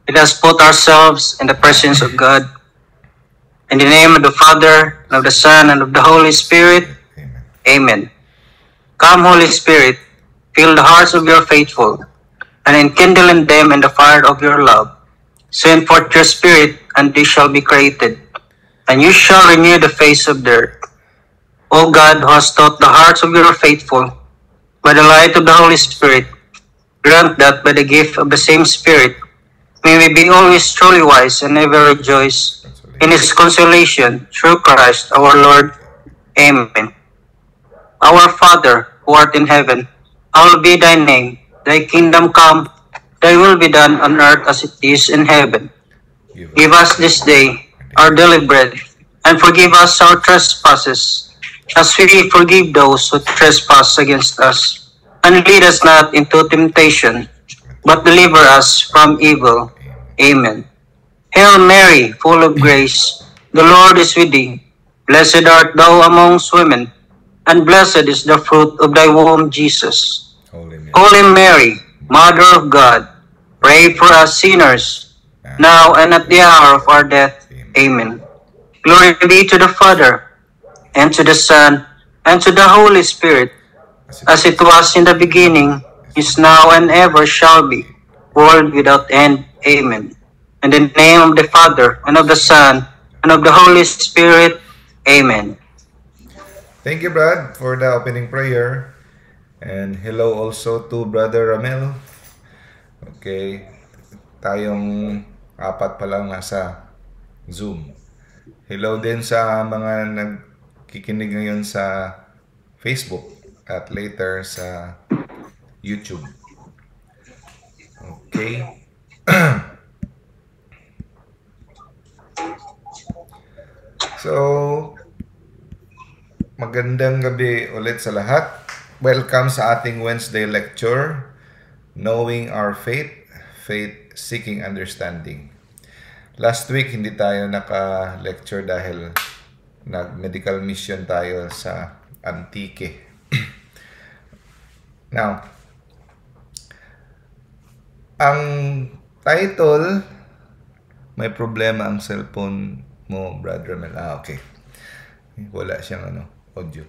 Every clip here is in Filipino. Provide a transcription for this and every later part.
Let us put ourselves in the presence of God. In the name of the Father, and of the Son, and of the Holy Spirit. Amen. Amen. Come, Holy Spirit, fill the hearts of your faithful, and enkindle in them in the fire of your love. Send forth your Spirit, and they shall be created, and you shall renew the face of the earth. O God, who has taught the hearts of your faithful, by the light of the Holy Spirit, grant that by the gift of the same Spirit, may we be always truly wise and ever rejoice in His consolation through Christ our Lord. Amen. Our Father, who art in heaven, hallowed be thy name. Thy kingdom come, thy will be done on earth as it is in heaven. Give us this day our daily bread, and forgive us our trespasses, as we forgive those who trespass against us. And lead us not into temptation, but deliver us from evil. Amen. Hail Mary, full of grace, the Lord is with thee. Blessed art thou amongst women, and blessed is the fruit of thy womb, Jesus. Holy Mary, Mother of God, pray for us sinners, now and at the hour of our death. Amen. Glory be to the Father, and to the Son, and to the Holy Spirit, as it was in the beginning, is now, and ever shall be, world without end. Amen. In the name of the Father, and of the Son, and of the Holy Spirit. Amen. Thank you, Brad, for the opening prayer. And hello also to Brother Ramel. Okay. Tayong apat pa lang nasa Zoom. Hello din sa mga nagkikinig ngayon sa Facebook at later sa YouTube. Okay. So, magandang gabi ulit sa lahat. Welcome sa ating Wednesday lecture, Knowing Our Faith, Faith Seeking Understanding. Last week, hindi tayo naka-lecture dahil nag-medical mission tayo sa Antique. Now, ang title, may problema ang cellphone mo, Brother Mel. Okay. Wala siyang audio.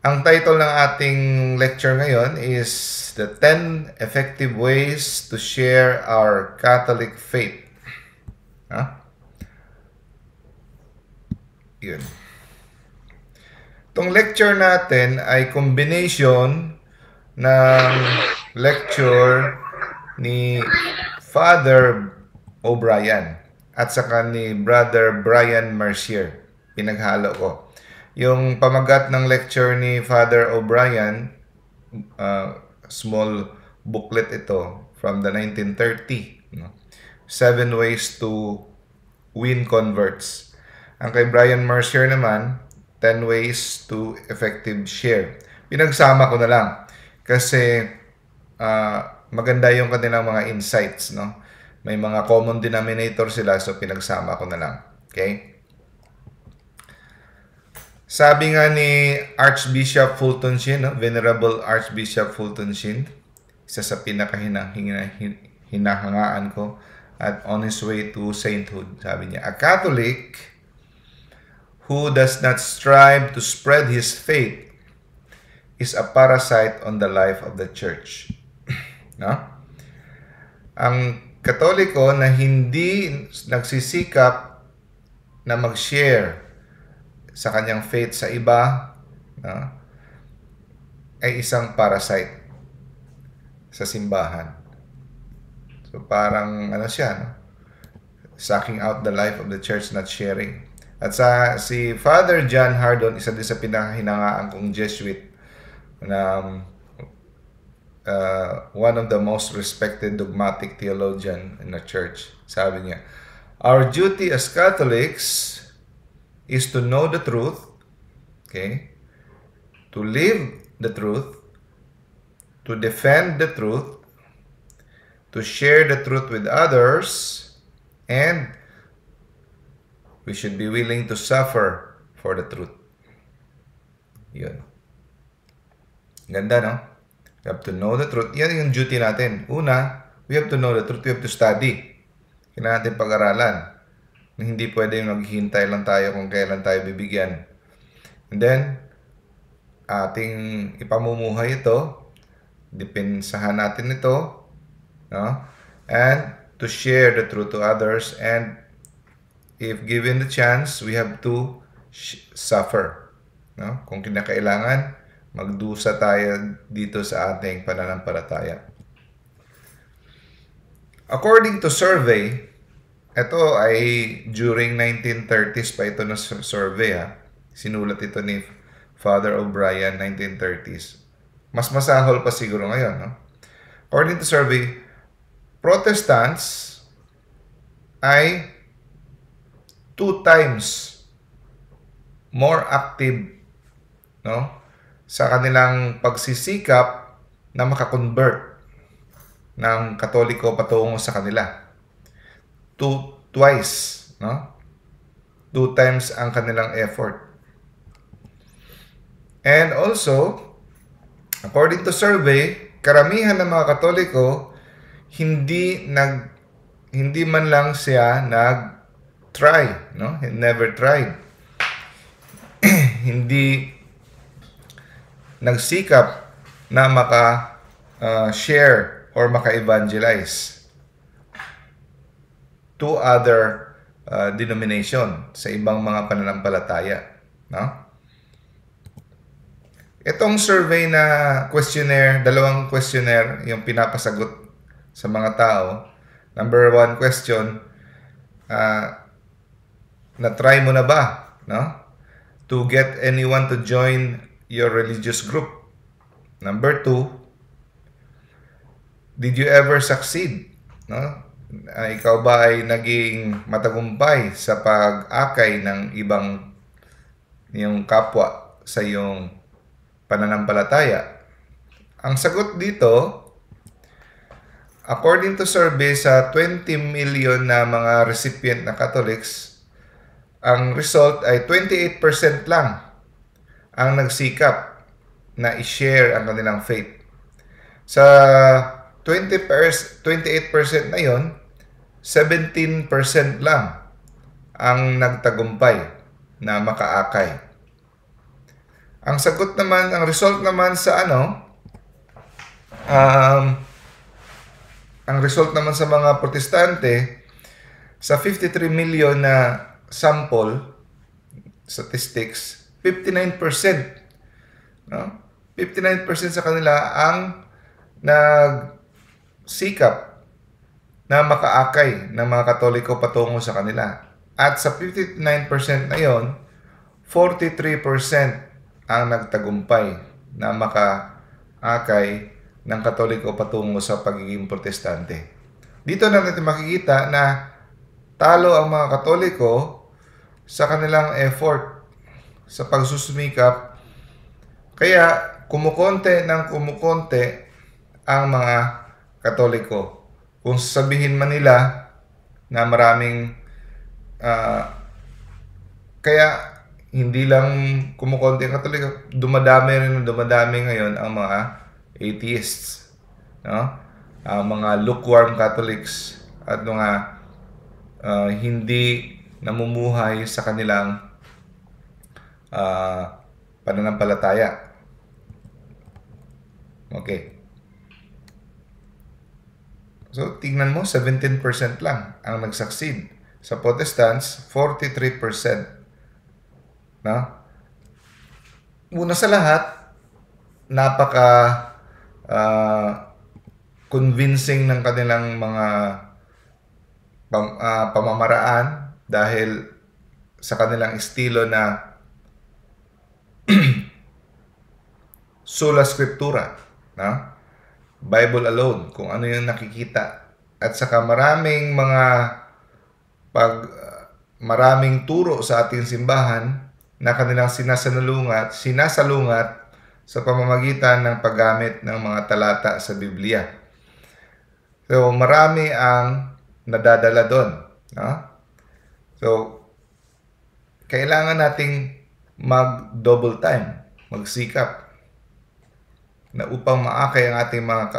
Ang title ng ating lecture ngayon is The 10 Effective Ways to Share Our Catholic Faith. Yun. Itong lecture natin ay combination ng lecture ni Father O'Brien at saka ni Brother Brian Mercier. Pinaghalo ko. Yung pamagat ng lecture ni Father O'Brien, small booklet ito from the 1930. 7 Ways to Win Converts. Ang kay Brian Mercier naman, 10 Ways to Effective Share. Pinagsama ko na lang kasi maganda yung kanilang mga insights. No? May mga common denominator sila, so pinagsama ko na lang. Okay? Sabi nga ni Archbishop Fulton Sheen, Venerable Archbishop Fulton Sheen, isa sa pinaka-hinahangaan ko at on his way to sainthood. Sabi niya, a Catholic who does not strive to spread his faith is a parasite on the life of the church. No? Ang Katoliko na hindi nagsisikap na mag-share sa kanyang faith sa iba, no, ay isang parasite sa simbahan. So parang siya, no? Sucking out the life of the church, not sharing. At si Father John Hardon, isa din sa pinakahinangaan kong Jesuit na one of the most respected dogmatic theologian in the church. Sabi niya, our duty as Catholics is to know the truth, okay, to live the truth, to defend the truth, to share the truth with others, and we should be willing to suffer for the truth. Yun. Ganda, no? You have to know the truth. Yan yung duty natin. Una, We have to know the truth. We have to study. Kailangan natin pag-aralan. Hindi pwede yung maghihintay lang tayo kung kailan tayo bibigyan. And then, ating ipamumuhay ito. Depensahan natin ito. No? And to share the truth to others. And if given the chance, we have to suffer. No? Kung kinakailangan, magdusa tayo dito sa ating pananampalataya. According to survey, ito ay during 1930s pa ito na survey ha. Sinulat ito ni Father O'Brien, 1930s. Mas masahol pa siguro ngayon. No? According to survey, Protestants ay 2 times more active, no, sa kanilang pagsisikap na makakonvert ng Katoliko patungo sa kanila. Twice, no? 2 times ang kanilang effort. And also, according to survey, karamihan ng mga Katoliko hindi man lang siya nag-try, no? He never tried. Hindi nagsikap na maka-share or maka-evangelize to other denomination sa ibang mga pananampalataya, no? Itong survey na questionnaire, 2 questionnaire yung pinapasagot sa mga tao. Number 1 question, na-try mo na ba, no? To get anyone to join your religious group. Number 2, did you ever succeed, no? Ikaw ba ay naging matagumpay sa pag-akay ng ibang yung kapwa sa iyong pananampalataya? Ang sagot dito, according to survey sa 20 million na mga recipient na Catholics, ang result ay 28% lang ang nagsikap na i-share ang kanilang faith. Sa 28% na yon, 17% lang ang nagtagumpay na makaakay. Ang sagot naman, ang result naman sa ang result naman sa mga protestante, sa 53 million na sample statistics, 59%, no? 59% sa kanila ang nagsikap na makaakay ng mga Katoliko patungo sa kanila. At sa 59% na yon, 43% ang nagtagumpay na makaakay ng Katoliko patungo sa pagiging protestante. Dito na natin makikita na talo ang mga Katoliko sa kanilang effort sa pagsusumikap. Kaya kumukonte ang mga Katoliko. Kung sabihin man nila na maraming kaya hindi lang kumukonte ang Katoliko, dumadami ngayon ang mga atheists, no? Mga lukewarm Catholics at mga hindi namumuhay sa kanilang pananampalataya. Okay. So, tingnan mo, 17% lang ang nag-succeed. Sa Protestants, 43%. No? Una sa lahat, convincing ng kanilang mga pamamaraan dahil sa kanilang estilo na sola scriptura, no? Bible alone, kung ano yung nakikita. At saka maraming turo sa ating simbahan na kanilang sinasalungat sa pamamagitan ng paggamit ng mga talata sa Biblia. So, marami ang nadadala doon. No? So, kailangan nating mag-double time, magsikap na upang maakay ang ating mga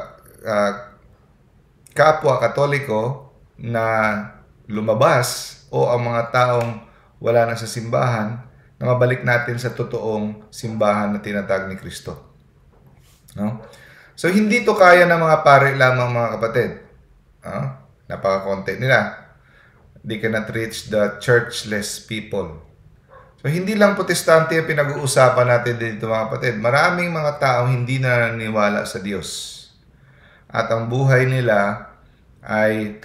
kapwa Katoliko na lumabas o ang mga taong wala na sa simbahan na mabalik natin sa totoong simbahan na tinatag ni Kristo. No? So, hindi to kaya ng mga pare lamang, mga kapatid. Napaka-konti nila. They cannot reach the churchless people. So, hindi lang protestante ang pinag-uusapan natin dito, mga kapatid. Maraming mga tao hindi na naniniwala sa Diyos. At ang buhay nila ay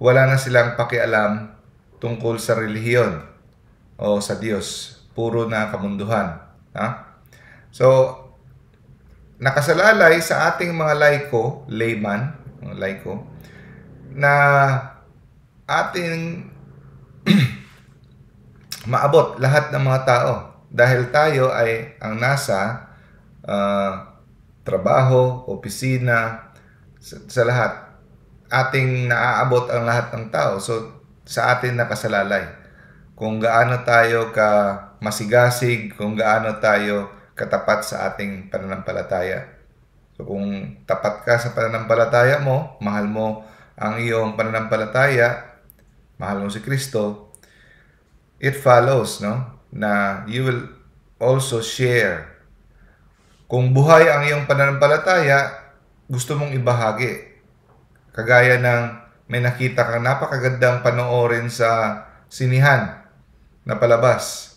wala na silang pakialam tungkol sa relihiyon o sa Diyos. Puro na kamunduhan. So, nakasalalay sa ating mga layman, na ating maabot lahat ng mga tao. Dahil tayo ay ang nasa trabaho, opisina, sa lahat. Ating naaabot ang lahat ng tao. So, sa atin nakasalalay. Kung gaano tayo ka masigasig, kung gaano tayo katapat sa ating pananampalataya. So, kung tapat ka sa pananampalataya mo, mahal mo ang iyong pananampalataya, mahal mo si Kristo, it follows, no, na you will also share. Kung buhay ang iyong pananampalataya, gusto mong ibahagi. Kagaya ng may nakita kang napakagandang panoorin sa sinihan na palabas.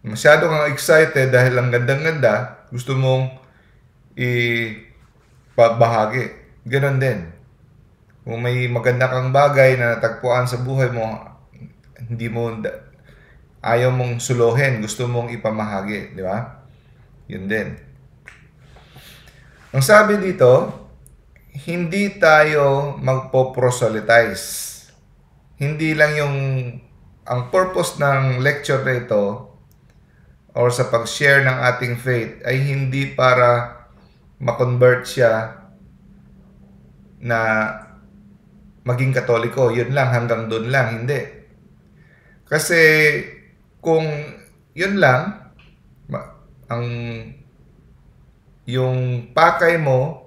Masyado kang excited dahil ang gandang-ganda, gusto mong ibahagi. Ganon din. Kung may maganda kang bagay na natagpuan sa buhay mo, ayaw mong suluhin, gusto mong ipamahagi, di ba? Yun din. Ang sabi dito, hindi tayo magpo-proselytize. Hindi lang ang purpose ng lecture na ito or sa pag-share ng ating faith ay hindi para ma-convert siya na maging Katoliko. Yun lang, hanggang doon lang. Hindi. Kasi kung yun lang, yung pakay mo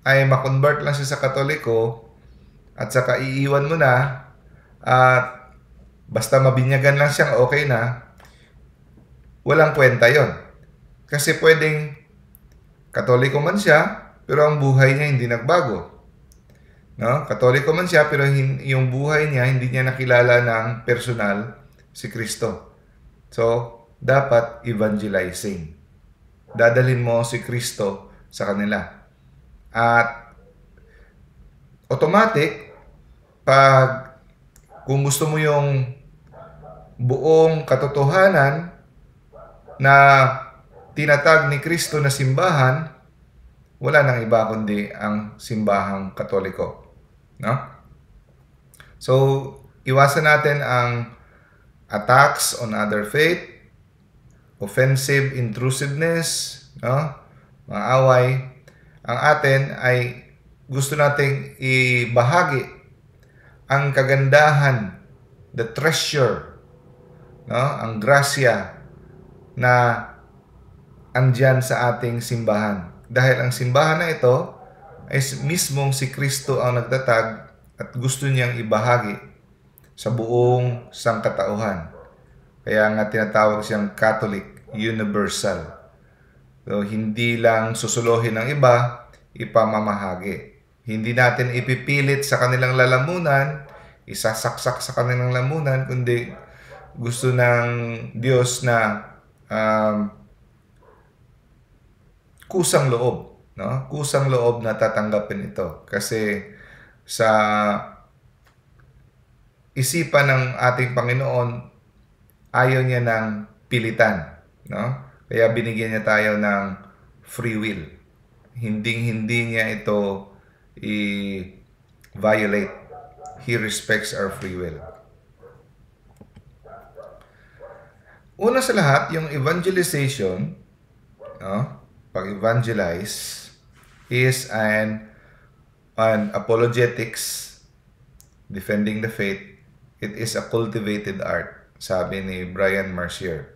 ay ma-convert lang siya sa Katoliko at saka iiwan mo na at basta mabinyagan lang siyang okay na, walang kwenta yon. Kasi pwedeng Katoliko man siya, pero ang buhay niya hindi nagbago. No? Katoliko man siya, pero yung buhay niya, hindi niya nakilala ng personal si Kristo. So, dapat evangelizing. Dadalhin mo si Kristo sa kanila. At automatic, kung gusto mo yung buong katotohanan na tinatag ni Kristo na simbahan, wala nang iba kundi ang simbahang Katoliko. No? So, iwasan natin ang attacks on other faith, offensive intrusiveness, no? Mga away. Ang atin ay gusto nating ibahagi ang kagandahan, the treasure, no? Ang grasya na andyan sa ating simbahan. Dahil ang simbahan na ito ay mismong si Kristo ang nagtatag at gusto niyang ibahagi sa buong sangkatauhan. Kaya nga tinatawag siyang Catholic Universal. So, hindi lang susuluhin ng iba, ipamamahagi. Hindi natin ipipilit sa kanilang lalamunan, isasaksak sa kanilang lamunan, kundi gusto ng Diyos na kusang loob, no? Kusang loob na tatanggapin ito. Kasi sa isipan ng ating Panginoon, ayaw niya ng pilitan, no? Kaya binigyan niya tayo ng free will. Hindi niya ito i-violate. He respects our free will. Una sa lahat, yung evangelization, no? Pag-evangelize is an apologetics, defending the faith. It is a cultivated art, sabi ni Brian Mercier.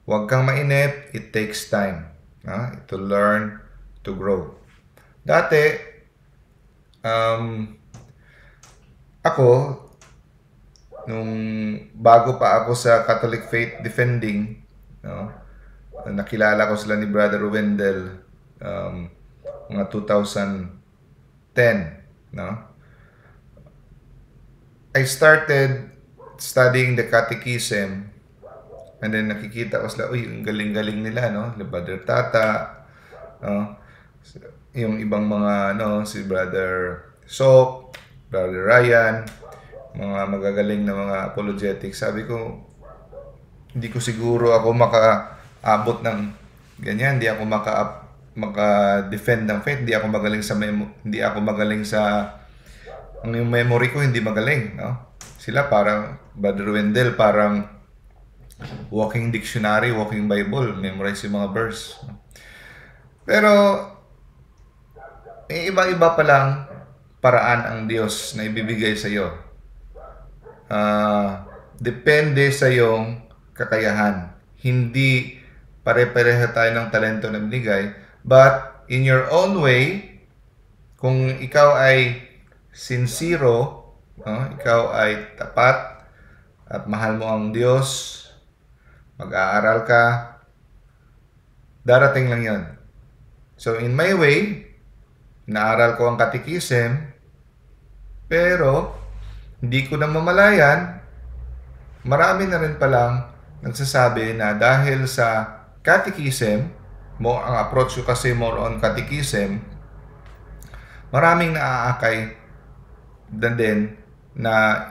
Huwag kang mainip, it takes time to learn, to grow. Dati, Ako, nung bago pa ako sa Catholic faith defending, no, nakilala ko sila ni Brother Wendell, mga 2010, no? I started studying the catechism, and then nakikita ko sila, uy, ang galing-galing nila, no? Brother Tata, no? Yung ibang mga, no, si Brother Sok, Brother Ryan, mga magagaling na mga apologetics. Sabi ko, hindi ko siguro ako makaabot ng ganyan, hindi ako maka-defend ng faith, hindi ako magaling sa yung memory ko hindi magaling, no? Sila parang Brother Wendell, parang walking dictionary, walking Bible, memorize yung mga verse. Pero iba-iba pa lang paraan ang Diyos na ibibigay sa iyo. Depende sa iyong kakayahan. Hindi pare-pareho tayo ng talento na binigay, but in your own way, kung ikaw ay sincero, no? Ikaw ay tapat at mahal mo ang Diyos, mag-aaral ka, darating lang yon. So in my way, naaral ko ang catechism, pero hindi ko na mamalayan, marami na rin palang nagsasabi na dahil sa catechism, ang approach ko kasi more on catechism, maraming naaakay din na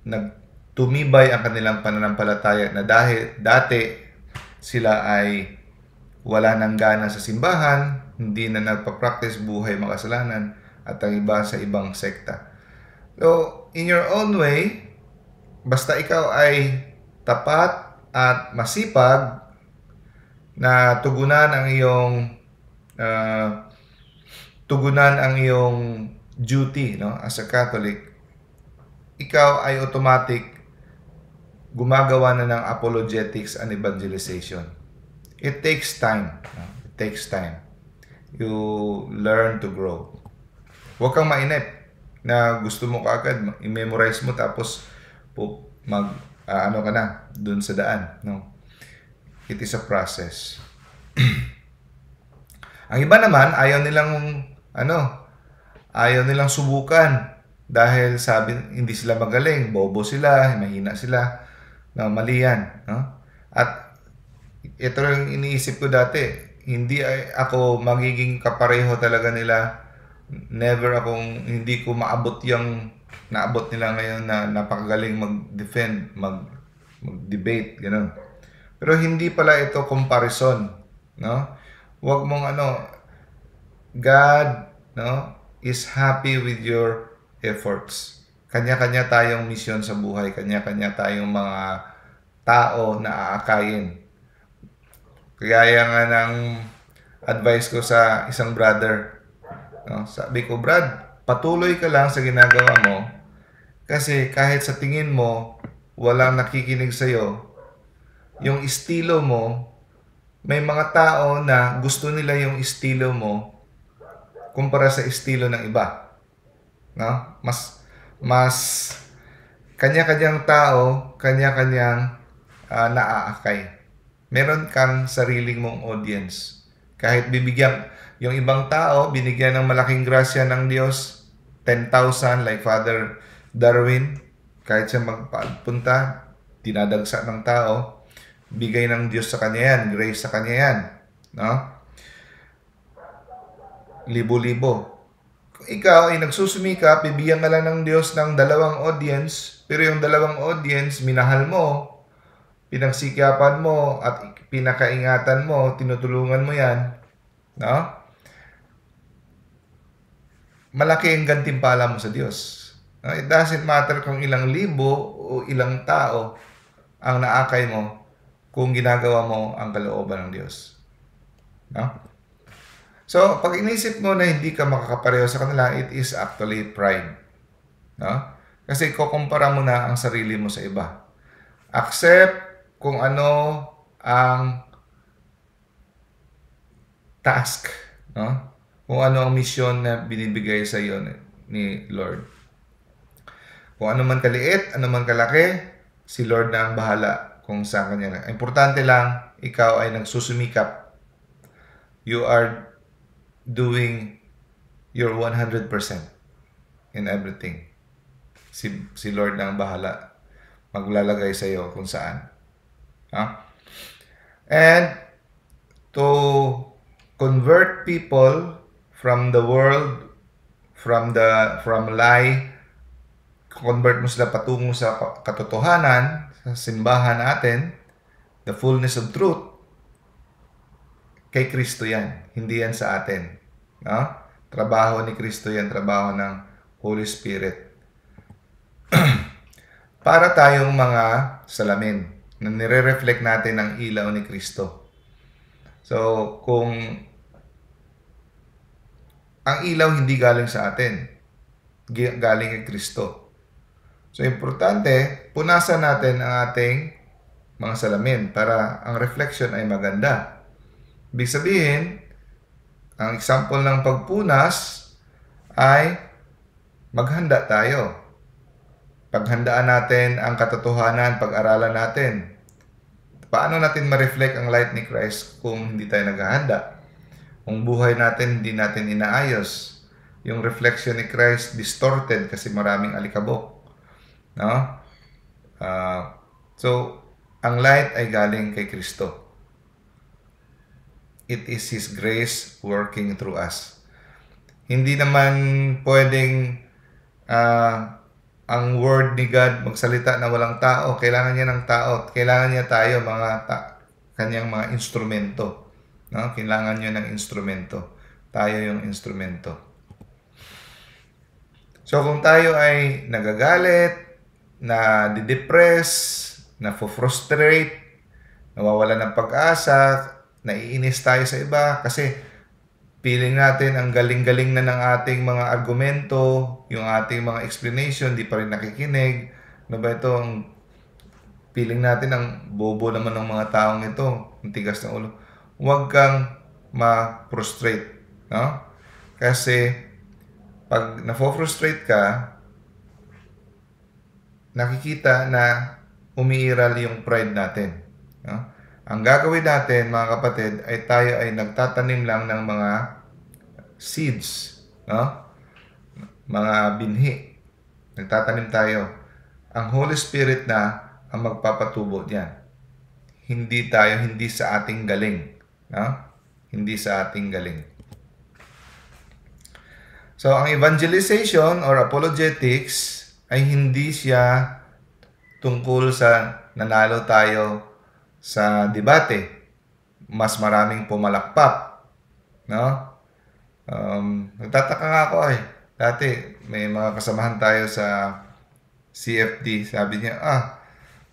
nagtumibay ang kanilang pananampalataya na dahil dati sila ay wala nang gana sa simbahan, hindi na nagpa-practice buhay makasalanan, at ang iba sa ibang sekta. So, in your own way, basta ikaw ay tapat at masipag na tugunan ang iyong duty, no, as a Catholic, ikaw ay automatic gumagawa na ng apologetics and evangelization. It takes time. No? It takes time. You learn to grow. Huwag kang mainip na gusto mo kaagad i-memorize mo tapos ka na dun sa daan. No? It is a process. Ang iba naman, ayaw nilang subukan dahil sabi hindi sila magaling, bobo sila, mahina sila, na mali yan, no? At ito yung iniisip ko dati, hindi ako magiging kapareho talaga nila. Hindi ko maabot yung naabot nila ngayon na napakagaling mag-defend, mag-debate, gano'n. Pero hindi pala ito comparison, no? Huwag mong God, no, is happy with your efforts. Kanya-kanya tayong misyon sa buhay, kanya-kanya tayong mga tao na aakayin. Kaya nga ng advice ko sa isang brother, no? Sabi ko, Brad, patuloy ka lang sa ginagawa mo kasi kahit sa tingin mo walang nakikinig sa'yo, yung estilo mo, may mga tao na gusto nila yung estilo mo kumpara sa estilo ng iba. No? Mas kanya-kanyang tao, kanya-kanyang naaakay. Meron kang sariling mong audience. Kahit yung ibang tao, binigyan ng malaking grasya ng Diyos, 10,000 like Father Darwin, kahit siya magpunta, dinadagsa ng tao, bigay ng Diyos sa kanya yan, grace sa kanya yan. No? Libo-libo. Kung ikaw ay nagsusumikap, bibigyan ka lang ng Diyos ng 2 audience, pero yung 2 audience, minahal mo, pinagsikapan mo, at pinakaingatan mo, tinutulungan mo yan, no? Malaki ang gantimpala mo sa Diyos. No? It doesn't matter kung ilang libo o ilang tao ang naakay mo kung ginagawa mo ang kalooban ng Diyos. No? So, pag inisip mo na hindi ka makakapareho sa kanila, it is actually pride. No? Kasi kukumpara mo na ang sarili mo sa iba. Accept kung ano ang task. No? kung ano ang misyon na binibigay sa iyo ni Lord. Kung ano man kaliit, ano man kalaki, si Lord na ang bahala kung saan kanya na. Importante lang, ikaw ay nagsusumikap. You are doing your 100% in everything. Si Lord na ang bahala. Maglalagay sa iyo kung saan. And to convert people from the world, from lie, convert mo sila patungo sa katotohanan, sa simbahan natin, the fullness of truth, kay Kristo yan. Hindi yan sa atin. No? Trabaho ni Kristo yan, trabaho ng Holy Spirit. Para tayong mga salamin na nire-reflect natin ang ilaw ni Kristo. So, kung ang ilaw hindi galing sa atin, galing kay Kristo. So, importante, punasan natin ang ating mga salamin para ang reflection ay maganda. Ibig sabihin, ang example ng pagpunas ay maghanda tayo. Paghandaan natin ang katotohanan, pag-aralan natin. Paano natin ma-reflect ang light ni Christ kung hindi tayo naghahanda? Kung buhay natin, hindi natin inaayos. Yung reflection ni Christ distorted kasi maraming alikabok. No? So, ang light ay galing kay Kristo. It is His grace working through us. Hindi naman pwedeng ang word ni God magsalita na walang tao. Kailangan niya ng tao. Kailangan niya tayo, kanyang mga instrumento. No? Kailangan niya ng instrumento. Tayo yung instrumento. So, kung tayo ay nagagalit, na didepress, na frustrate, nawawala ng pag-asa, naiinis tayo sa iba kasi feeling natin ang galing-galing na ng ating mga argumento, yung ating mga explanation, di pa rin nakikinig. Ano ba ito? Feeling natin ang bobo naman ng mga taong ito, ang tigas ng ulo. Huwag kang ma-frustrate. No? Kasi pag na-frustrate ka, nakikita na umiiral yung pride natin. No? Ang gagawin natin, mga kapatid, ay tayo ay nagtatanim lang ng mga seeds, no? Mga binhi. Nagtatanim tayo. Ang Holy Spirit na ang magpapatubo diyan. Hindi tayo, hindi sa ating galing, no? Hindi sa ating galing. So, ang evangelization or apologetics ay hindi siya tungkol sa nanalo tayo sa debate, mas maraming pumalakpak, no? Nagtataka nga ako dati may mga kasamahan tayo sa CFD, sabi niya,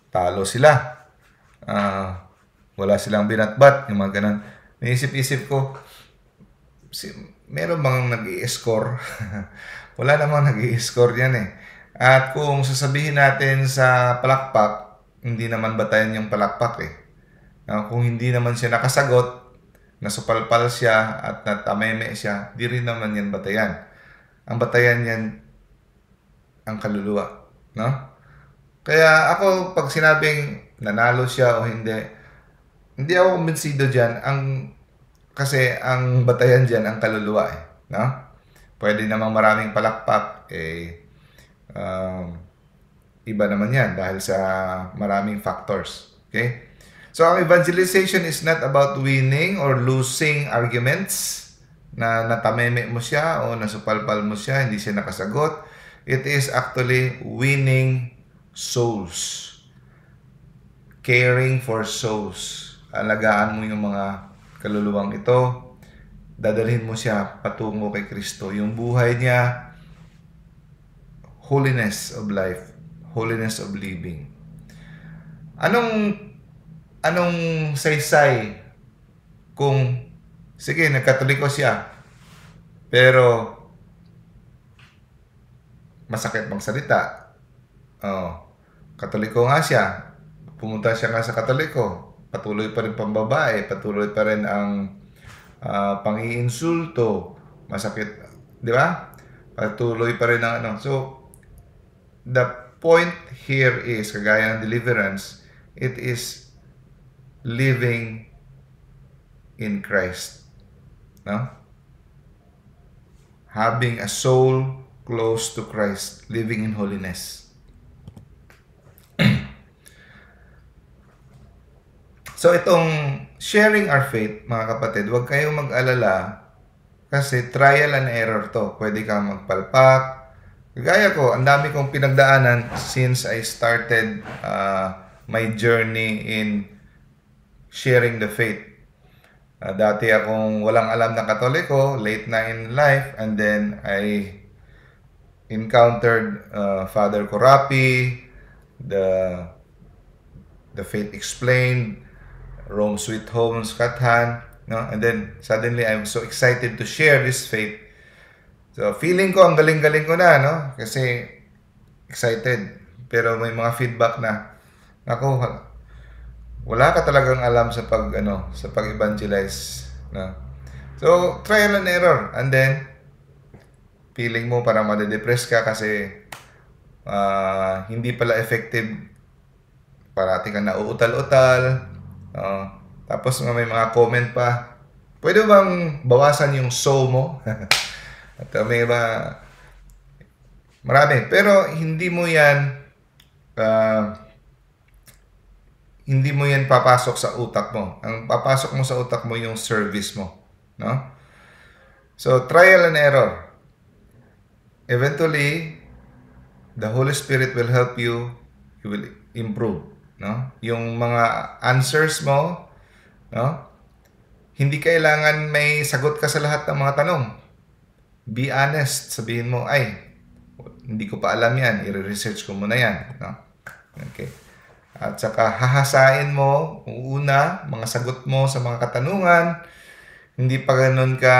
talo sila, wala silang binatbat, yung mga ganun. Naisip-isip ko, meron bang nag-i-score? Wala namang nag-i-score yan At kung sasabihin natin sa palakpak, hindi naman batayan yung palakpak kung hindi naman siya nakasagot, nasupalpal siya at natameme siya, di rin naman yan batayan. Ang batayan yan ang kaluluwa. No? Kaya ako, pag sinabing nanalo siya o hindi ako kumbinsido dyan. Kasi ang batayan dyan ang kaluluwa. No? Pwede namang maraming palakpak. Iba naman yan dahil sa maraming factors. Okay? So, ang evangelization is not about winning or losing arguments na natameme mo siya o nasupalpal mo siya, hindi siya nakasagot. It is actually winning souls. Caring for souls. Alagaan mo yung mga kaluluwang ito. Dadalhin mo siya patungo kay Kristo. Yung buhay niya, holiness of life, holiness of living. Anong saysay kung, sige, nagkatoliko siya, pero masakit magsalita. Katoliko nga siya, pumunta siya nga sa katoliko, patuloy pa rin pambabae, patuloy pa rin ang pang-iinsulto, masakit, di ba? Patuloy pa rin ang ano. So, the point here is, kagaya ng deliverance, it is living in Christ. No? Having a soul close to Christ, living in holiness. So itong sharing our faith, mga kapatid, huwag kayong mag-alala kasi trial and error to. Pwede kang magpalpak. Gaya ko, ang dami kong pinagdaanan since I started my journey in sharing the faith. Dati akong walang alam na Katoliko, late na in life, and then I encountered Father Corapi, the Faith Explained, Rome Sweet Home, Kathan, no? And then suddenly I'm so excited to share this faith. So feeling ko ang galing-galing ko na, no? Kasi excited. Pero may mga feedback na, ako, wala ka talagang alam sa pag-evangelize, no? So trial and error, and then feeling mo parang made-depress ka kasi hindi pala effective, parati kang nauutal-utal. Tapos may mga comment pa, pwede bang bawasan yung so mo? At may marami. Pero hindi mo yan papasok sa utak mo. Ang papasok mo sa utak mo yung service mo, no? So trial and error. Eventually the Holy Spirit will help you. You will improve, no? Yung mga answers mo, no? Hindi kailangan may sagot ka sa lahat ng mga tanong. Be honest. Sabihin mo, ay, hindi ko pa alam yan. I-research ko muna yan, no? Okay. At saka hahasain mo, una, mga sagot mo sa mga katanungan. Hindi pa ganun ka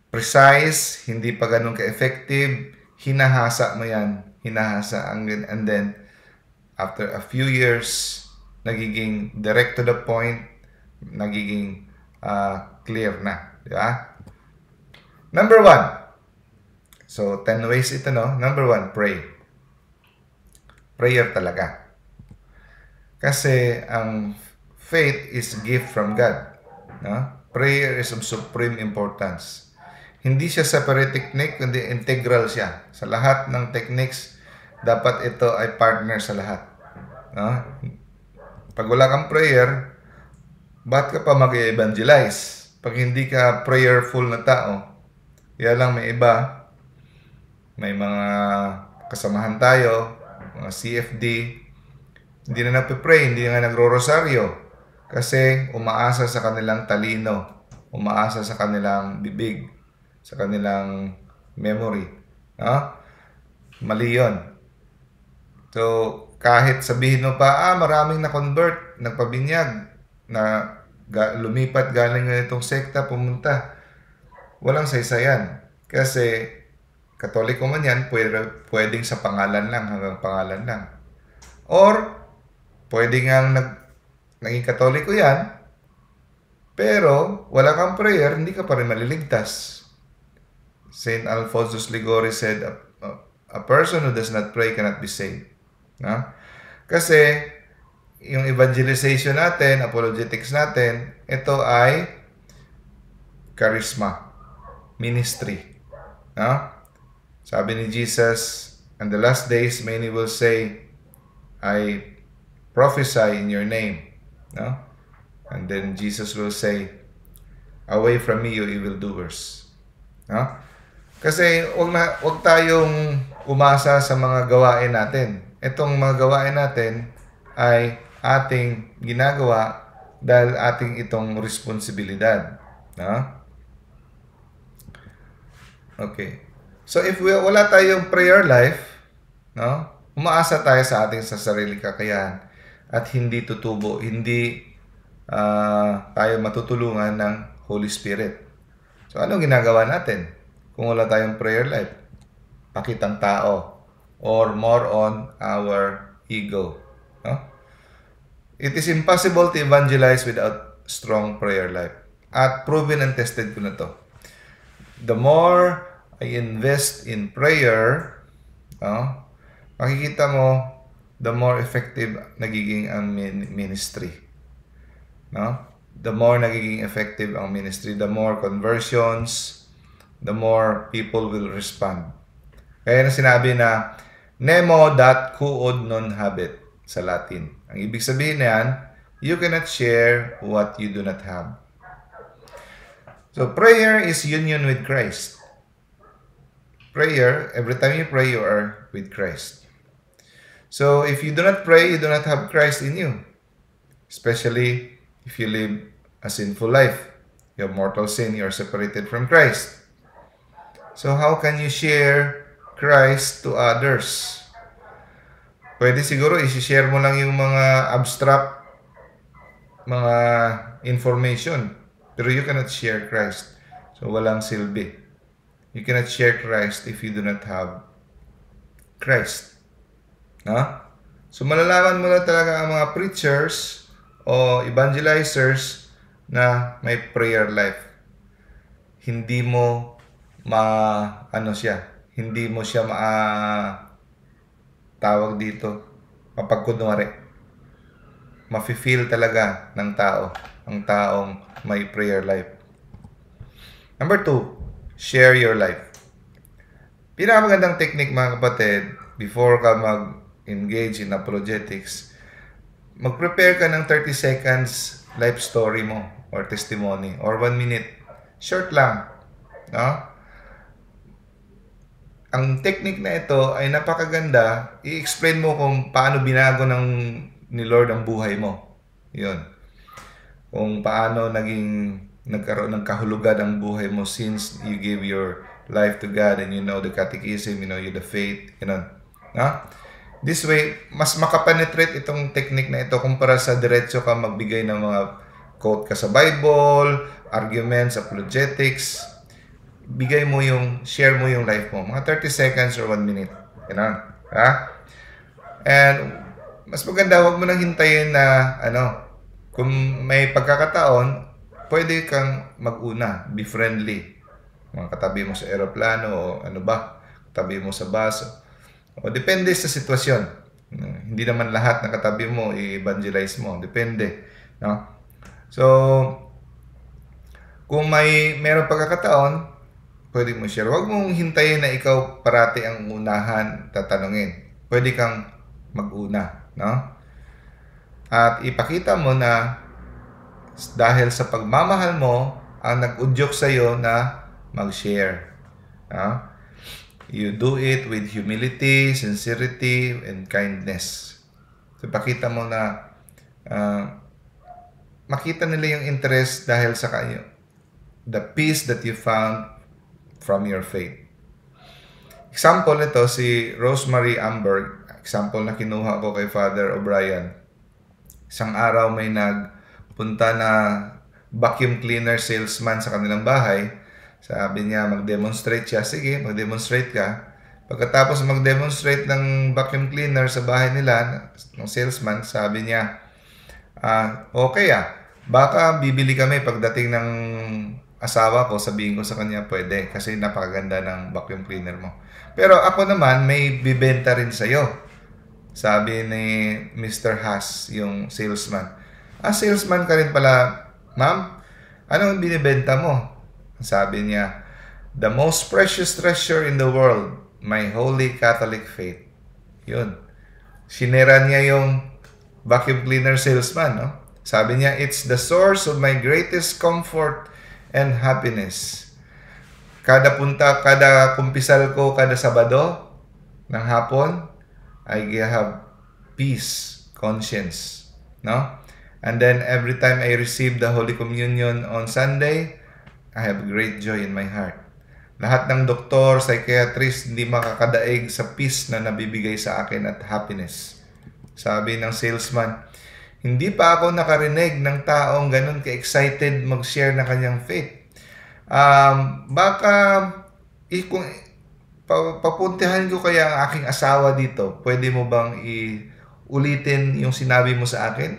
precise, hindi pa ganun ka effective. Hinahasa mo yan. Hinahasa. And then, after a few years, nagiging direct to the point, nagiging clear na. Di ba? Number 1. So, 10 ways ito, no? Number 1, pray. Prayer talaga. Kasi ang faith is a gift from God. No? Prayer is of supreme importance. Hindi siya separate technique, kundi integral siya. Sa lahat ng techniques, dapat ito ay partner sa lahat. No? Pag wala kang prayer, ba't ka pa mag-evangelize? Pag hindi ka prayerful na tao, kaya lang may iba, may mga kasamahan tayo, mga CFD, hindi na nagpe-pray, hindi na nagro-rosaryo kasi umaasa sa kanilang talino, umaasa sa kanilang bibig, sa kanilang memory. No? Mali yun. So, kahit sabihin mo pa, maraming na-convert, nagpabinyag, na lumipat galing na itong sekta, pumunta. Walang saysayan. Kasi, Katoliko man yan, pwedeng sa pangalan lang, hanggang pangalan lang. Or, pwedeng nga naging Katoliko yan, pero wala kang prayer, hindi ka pa rin maliligtas. Saint Alphonsus Liguori said, a person who does not pray cannot be saved. No? Kasi, yung evangelization natin, apologetics natin, ito ay charisma, ministry. No? Sabi ni Jesus, in the last days, many will say, I prophesy in your name. No? And then Jesus will say, away from me, you evildoers. No? Kasi wag tayong umasa sa mga gawain natin. Itong mga gawain natin ay ating ginagawa dahil ating itong responsibilidad. No? Okay. So if wala tayong prayer life, no? Umaasa tayo sa ating sariling kakayahan at hindi tutubo, hindi tayo matutulungan ng Holy Spirit. So anong ginagawa natin kung wala tayong prayer life? Pakitang tao or more on our ego. No? It is impossible to evangelize without strong prayer life. At proven and tested ko na to. the more I invest in prayer, no, makikita mo, the more effective nagiging ang ministry. No? The more nagiging effective ang ministry, the more conversions, the more people will respond. Kaya na sinabi na, nemo dat quod non habet sa Latin. Ang ibig sabihin na yan, you cannot share what you do not have. So, prayer is union with Christ. Prayer, every time you pray, you are with Christ. So, if you do not pray, you do not have Christ in you. Especially if you live a sinful life. You have mortal sin, you are separated from Christ. So, how can you share Christ to others? Pwede siguro isi-share mo lang yung mga abstract, mga information. Pero you cannot share Christ. So, walang silbi. You cannot share Christ if you do not have Christ. No? So, malalaman mo na talaga ang mga preachers o evangelizers na may prayer life. Hindi mo hindi mo siya tawag dito, mapagkunwari. Mafe-feel talaga ng tao, ang taong may prayer life. Number 2, share your life. Pinakamagandang technique mga kapatid, before ka mag-engage in apologetics, mag-prepare ka ng 30 seconds life story mo or testimony or 1 minute. Short lang. No? Ang technique na ito ay napakaganda. I-explain mo kung paano binago ni Lord ang buhay mo. Yun. Kung paano nagkaroon ng kahulugan ang buhay mo since you give your life to God and you know the catechism, you know the faith, No? This way, mas makapenetrate itong technique na ito kumpara sa diretso ka magbigay ng mga quote ka sa Bible, arguments, apologetics. Share mo yung life mo. Mga 30 seconds or 1 minute. Ha? And, mas maganda, huwag mo nang hintayin na, kung may pagkakataon, pwede kang mag-una. Be friendly. Mga katabi mo sa aeroplano o katabi mo sa bus. O depende sa sitwasyon. Hindi naman lahat ng katabi mo i-evangelize mo. Depende. No? So, kung meron pagkakataon, pwede mo share. Huwag mong hintayin na ikaw parati ang unahan tatanungin. Pwede kang mag-una. No? At ipakita mo na dahil sa pagmamahal mo, ang nag-udyok sa'yo na mag-share. No? You do it with humility, sincerity, and kindness. So, pakita mo na makita nila yung interest dahil sa kanyo. The peace that you found from your faith. Example nito, si Rosemary Amberg. Example na kinuha ko kay Father O'Brien. Isang araw may nagpunta na vacuum cleaner salesman sa kanilang bahay. Sabi niya, mag-demonstrate siya. Sige, mag-demonstrate ka. Pagkatapos mag-demonstrate ng vacuum cleaner sa bahay nila, ng salesman, sabi niya, okay baka bibili kami pagdating ng asawa ko, sabihin ko sa kanya, pwede. Kasi napakaganda ng vacuum cleaner mo. Pero ako naman, may bibenta rin sa'yo. Sabi ni Mr. Haas, yung salesman. Salesman ka rin pala, ma'am? Anong binibenta mo? Sabi niya, the most precious treasure in the world, my holy Catholic faith. Yun. Sinera niya yung vacuum cleaner salesman, no? Sabi niya, it's the source of my greatest comfort and happiness. Kada kumpisal ko, kada Sabado ng hapon, I have peace, conscience, no? And then every time I receive the Holy Communion on Sunday, I have great joy in my heart. Lahat ng doktor, psychiatrist, hindi makakadaig sa peace na nabibigay sa akin at happiness. Sabi ng salesman, hindi pa ako nakarinig ng taong ganun ka-excited mag-share ng kanyang faith. Baka kung papuntihan ko kaya ang aking asawa dito, pwede mo bang ulitin yung sinabi mo sa akin?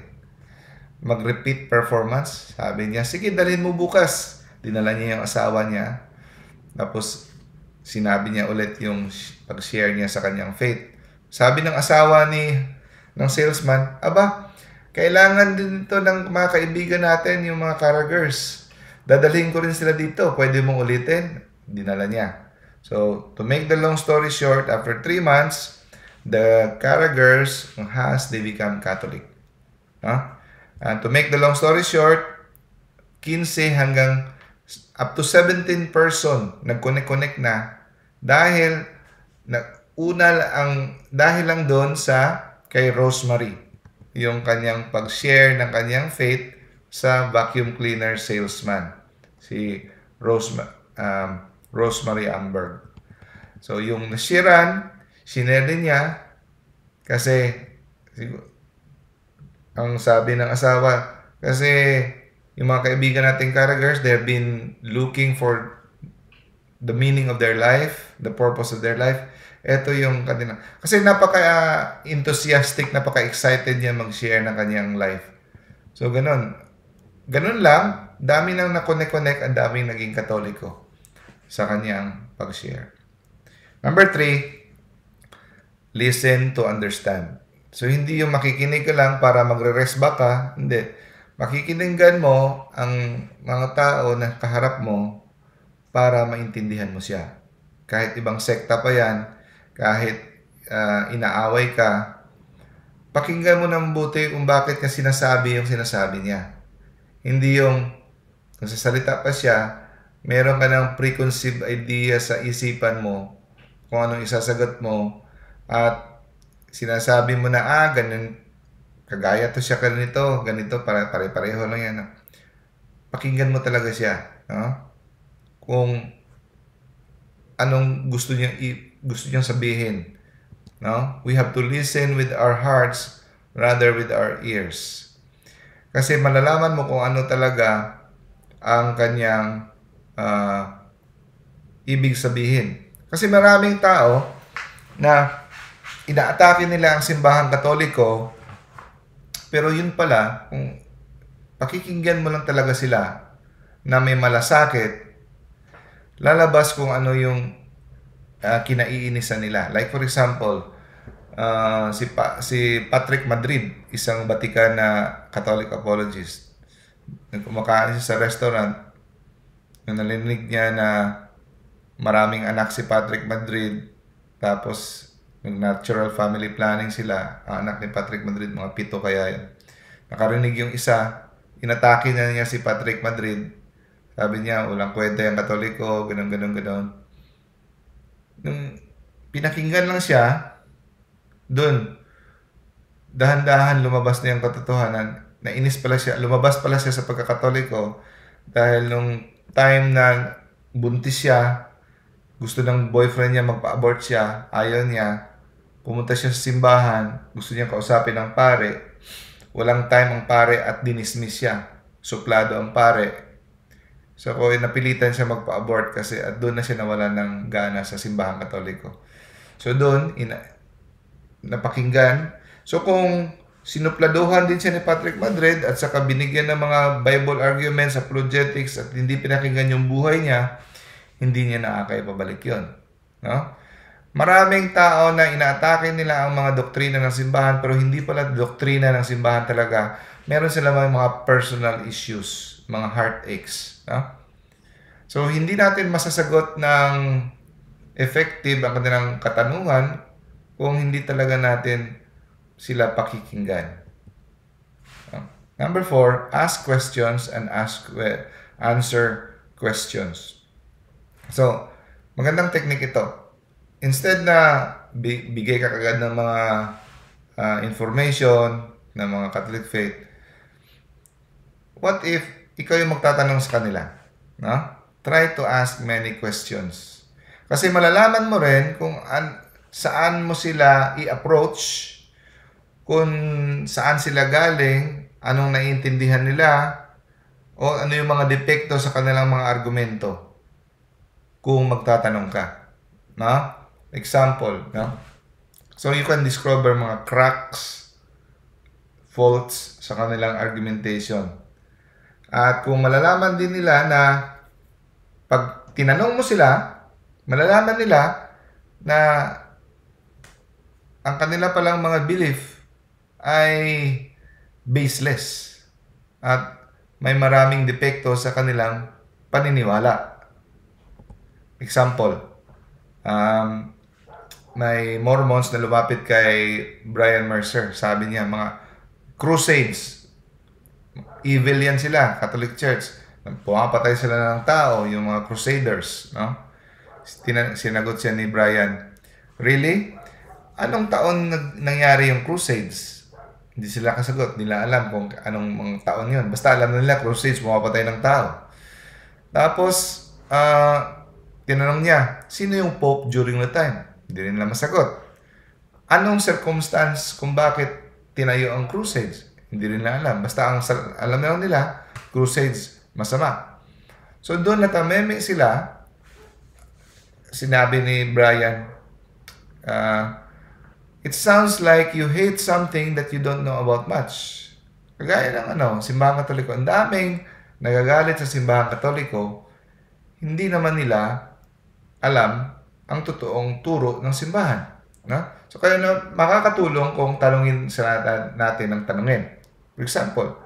Mag-repeat performance? Sabi niya, sige, dalhin mo bukas. Dinala niya yung asawa niya. Tapos, sinabi niya ulit yung pag-share niya sa kanyang faith. Sabi ng asawa ng salesman, aba, kailangan din ito ng mga kaibigan natin, yung mga Carragers. Dadalhin ko rin sila dito. Pwede mong ulitin? Dinala niya. So, to make the long story short, after 3 months, the Carragers, they become Catholic. And to make the long story short, 15 hanggang up to 17 person nag-connect na dahil dahil lang doon sa kay Rosemary, yung kanyang pag-share ng kanyang faith sa vacuum cleaner salesman, si Rosemary Amberg. So, yung nashiran, sinare niya kasi ang sabi ng asawa, kasi yung mga kaibigan nating Carragers, they've been looking for the meaning of their life, the purpose of their life. Ito yung kanila. Kasi napaka-enthusiastic, napaka-excited niya mag-share ng kanyang life. So, ganun. Ganun lang, dami nang na-connect, ang daming naging Katoliko sa kanyang pag-share. Number 3, listen to understand. So, hindi yung makikinig ka lang para magre-rest back ka. Hindi. Makikinggan mo ang mga tao na kaharap mo para maintindihan mo siya. Kahit ibang sekta pa yan, kahit inaaway ka, pakinggan mo ng buti kung bakit niya sinasabi yung sinasabi niya. Hindi yung, kung sasalita pa siya, meron ka ng preconceived idea sa isipan mo kung anong isasagot mo at sinasabi mo na, ganun, kagaya to siya ganito, pare-pareho lang yan. Pakinggan mo talaga siya. No? Kung anong gusto niyang sabihin. No? We have to listen with our hearts rather with our ears. Kasi malalaman mo kung ano talaga ang kanyang ibig sabihin. Kasi maraming tao na inaatake nila ang simbahang Katoliko, pero yun pala, kung pakikinggan mo lang talaga sila na may malasakit, lalabas kung ano yung kinaiinisan nila. Like for example, si Patrick Madrid, isang Vatican na Catholic apologist. Kumakain siya sa restaurant, nung nalinig niya na maraming anak si Patrick Madrid, tapos nag-natural family planning sila, ang anak ni Patrick Madrid, mga 7 kaya yun. Nakarinig yung isa, inatake na niya si Patrick Madrid. Sabi niya, walang kwenta yung Katoliko, ganun. Nung pinakinggan lang siya, doon, dahan-dahan lumabas na yung katotohanan. Nainis pala siya, lumabas pala siya sa pagkakatoliko dahil nung time na buntis siya, gusto ng boyfriend niya magpa-abort siya, ayaw niya, pumunta siya sa simbahan, gusto niya kausapin ng pare, walang time ang pare at dinismiss siya, suplado ang pare. So napilitan siya magpa-abort kasi at doon na siya nawala ng gana sa simbahang Katoliko. So doon, napakinggan. So kung sinupladuhan din siya ni Patrick Madrid at saka binigyan ng mga Bible arguments, apologetics at hindi pinakinggan yung buhay niya, hindi niya nakakaipabalik yun. No? Maraming tao na inaatake nila ang mga doktrina ng simbahan pero hindi pala doktrina ng simbahan talaga. Meron sila mga personal issues, mga heartaches. No? So hindi natin masasagot ng effective ang kanilang katanungan kung hindi talaga natin sila pakikinggan. Number 4, ask questions and answer questions. So, magandang technique ito. Instead na bigay ka kagad ng mga information ng mga Catholic faith, what if ikaw yung magtatanong sa kanila? No? Try to ask many questions. Kasi malalaman mo rin kung saan mo sila i-approach, kung saan sila galing, anong naiintindihan nila, o ano yung mga depekto sa kanilang mga argumento kung magtatanong ka. No? Example, no? So you can discover mga cracks, faults sa kanilang argumentation. At kung malalaman din nila na pag tinanong mo sila, malalaman nila na ang kanila palang mga belief ay baseless at may maraming depekto sa kanilang paniniwala. Example, may Mormons na lumapit kay Brian Mercer. Sabi niya, mga crusades, evil yan sila, Catholic Church. Pumapatay sila ng tao, yung mga crusaders. No? Sinagot siya ni Brian, really? Anong taon nangyari yung crusades? Hindi sila kasagot. Nila alam kung anong mga taon yun. Basta alam nila, crusades, pumapatay ng tao. Tapos, tinanong niya, sino yung Pope during the time? Hindi rin nila masagot. Anong circumstance kung bakit tinayo ang crusades? Hindi rin nila alam. Basta alam na lang nila, crusades, masama. So doon natameme sila. Sinabi ni Brian, it sounds like you hate something that you don't know about much. Kagaya ng simbahan Katoliko. Ang daming nagagalit sa simbahan Katoliko, hindi naman nila alam ang totoong turo ng simbahan. No? So kaya makakatulong kung tanungin natin ang tanungin. For example,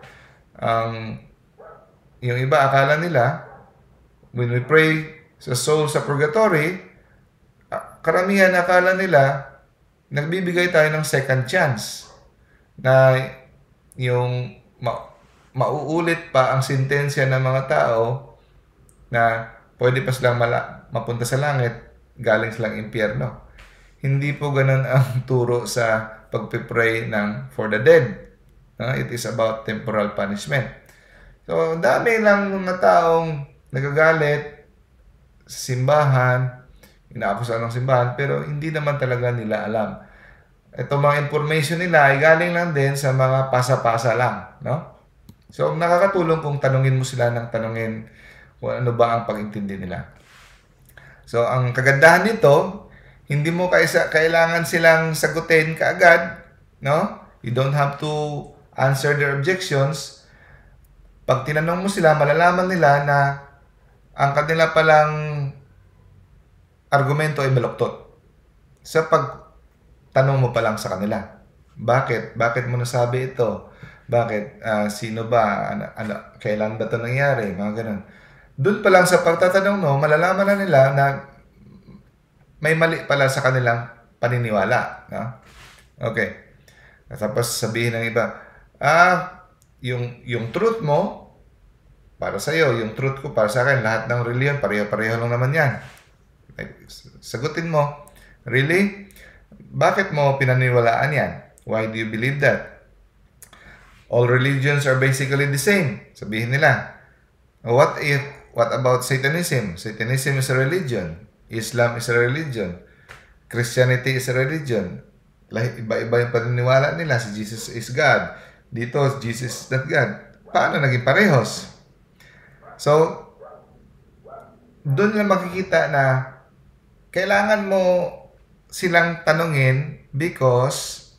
yung iba akala nila, when we pray sa soul sa purgatory, karamihan akala nila, nagbibigay tayo ng second chance na yung mauulit pa ang sentensya ng mga tao na pwede pa silang mapunta sa langit, galing silang impyerno. Hindi po ganun ang turo sa pagpipray for the dead. It is about temporal punishment. So, dami lang mga taong nagagalit sa simbahan, inaakusahan ng simbahan, pero hindi naman talaga nila alam. Ito mga information nila ay galing lang din sa mga pasa-pasa lang. No? So, nakakatulong kung tanungin mo sila ng tanungin kung ano ba ang pag-intindi nila. So, ang kagandahan nito, hindi mo kailangan silang sagutin kaagad, no? You don't have to answer their objections. Pag tinanong mo sila, malalaman nila na ang kanila palang argumento ay baluktot. Sa pagtanong mo pa lang sa kanila. Bakit? Bakit mo nasabi ito? Bakit? Sino ba? Kailan ba ito nangyari? Mga ganun. Doon pa lang sa pagtatanong mo, malalaman na nila na may mali pala sa kanilang paniniwala. No? Okay. Tapos sabihin ng iba, yung truth mo, para sa'yo, yung truth ko, para sa akin, lahat ng reliyon, pareho-pareho lang naman yan. Sagutin mo, really? Bakit mo pinaniwalaan yan? Why do you believe that? All religions are basically the same. Sabihin nila. What about Satanism? Satanism is a religion. Islam is a religion. Christianity is a religion. Iba-iba yung paniniwala nila. Si Jesus is God. Dito, Jesus is not God. Paano naging parehos? So, doon lang makikita na kailangan mo silang tanungin because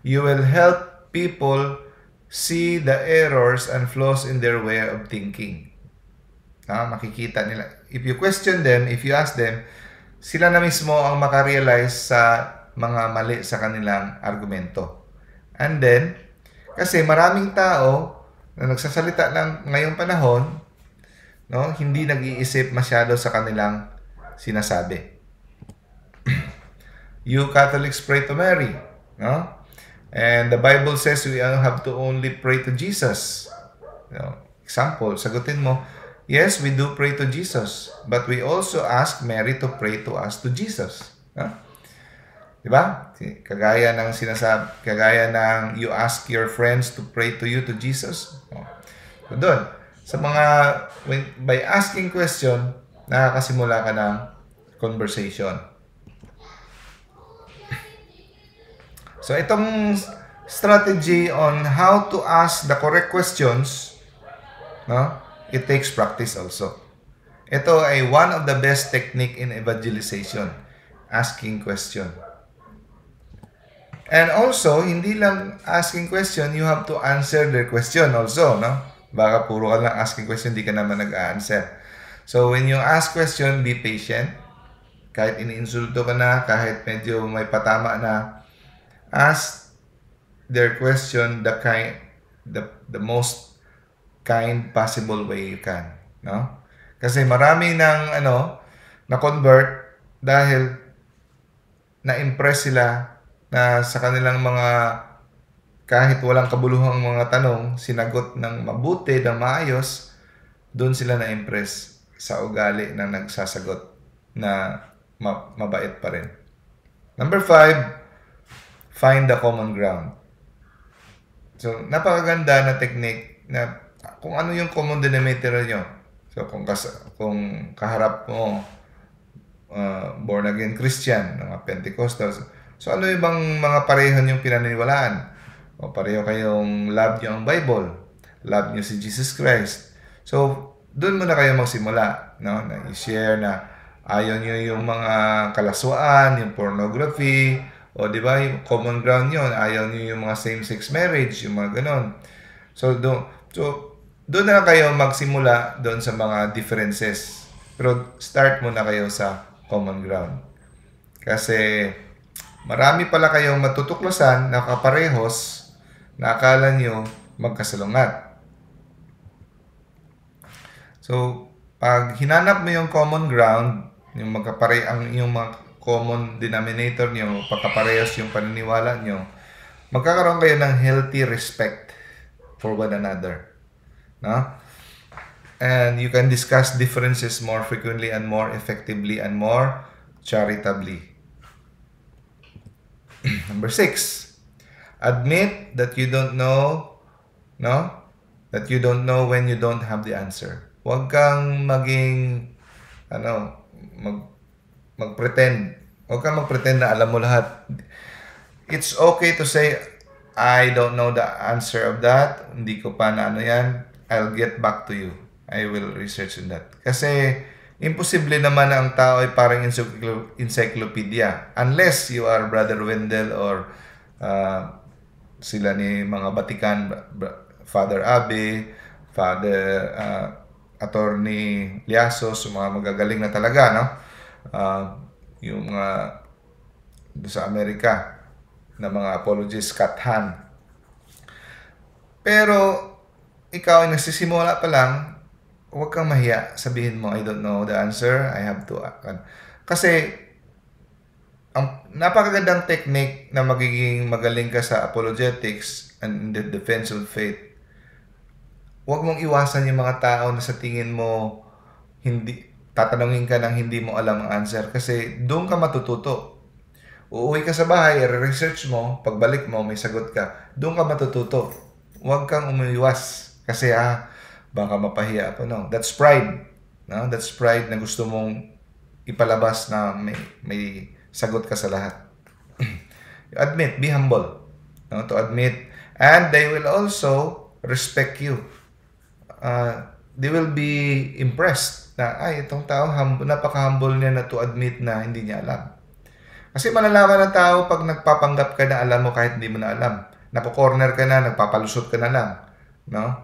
you will help people see the errors and flaws in their way of thinking. Makikita nila. If you question them, if you ask them, sila na mismo ang makarealize sa mga mali sa kanilang argumento. And then, kasi maraming tao na nagsasalita ngayong panahon, hindi nag-iisip masyado sa kanilang sinasabi. You Catholics pray to Mary. No? And the Bible says we have to only pray to Jesus. Example, sagutin mo, yes, we do pray to Jesus, but we also ask Mary to pray to us to Jesus. Diba? Kagaya ng you ask your friends to pray to you to Jesus. So doon, by asking question, nakakasimula ka ng conversation. So itong strategy on how to ask the correct questions, it takes practice also. Ito ay one of the best technique in evangelization, asking question. And also, hindi lang asking question, you have to answer their question also, no? Baka puro ka lang asking question, hindi ka naman nag-answer. So, when you ask question, be patient. Kahit iniinsulto ka na, kahit medyo may patama na, ask their question the most kind possible way you can, no? Kasi marami na convert dahil na-impress sila na sa kanilang mga kahit walang kabuluhang mga tanong, sinagot ng mabuti, ng maayos, doon sila na-impress sa ugali na nagsasagot na mabait pa rin. Number 5, find the common ground. So, napakaganda na technique na kung ano yung common denominator nyo. So, kung kaharap mo, born again Christian, mga Pentecostals, so ano yung bang mga pareho yung pinaniniwalaan? O pareho kayong love nyo ang Bible, love nyo si Jesus Christ. So, doon muna kayo magsimula, no? Na i-share na ayaw nyo yung mga kalaswaan, yung pornography, o di ba, yung common ground yun, ayaw nyo yung mga same-sex marriage, yung mga ganon. So doon na kayo magsimula doon sa mga differences. Pero start muna kayo sa common ground. Kasi marami pala kayong matutuklasan na kaparehos na akala nyo magkasalungat. So, pag hinanap mo yung common ground, yung yung mga common denominator nyo, pagkaparehas yung paniniwala nyo, magkakaroon kayo ng healthy respect for one another. No? And you can discuss differences more frequently and more effectively and more charitably. Number 6, admit that you don't know, no? That you don't know when you don't have the answer. Huwag kang maging, mag-pretend. Huwag kang mag-pretend na alam mo lahat. It's okay to say, I don't know the answer of that. Hindi ko pa na yan. I'll get back to you. I will research on that. Kasi, imposible naman ang tao ay parang encyclopedia. Unless you are Brother Wendell or sila ni mga Batikan, Father Abe, Father Attorney Liasos, mga magagaling na talaga, no? Yung mga sa Amerika na mga apologists, Scott Hahn. Pero ikaw ay nagsisimula pa lang, huwag kang mahiya. Sabihin mo, I don't know the answer. I have to. Kasi ang napakagandang technique na magiging magaling ka sa apologetics and in the defense of faith. Huwag mong iwasan yung mga tao na sa tingin mo tatanungin ka ng hindi mo alam ang answer kasi doon ka matututo. Uuwi ka sa bahay, i-research mo, pagbalik mo, may sagot ka. Doon ka matututo. Huwag kang umiwas kasi baka mapahiya ako. No? That's pride. No? That's pride na gusto mong ipalabas na may sagot ka sa lahat. Admit, be humble. No? To admit. And they will also respect you. They will be impressed na, itong tao, napaka-humble niya na to admit na hindi niya alam. Kasi malalaman ng tao pag nagpapanggap ka na alam mo kahit hindi mo na alam. Napo-corner ka na, nagpapalusot ka na lang. No?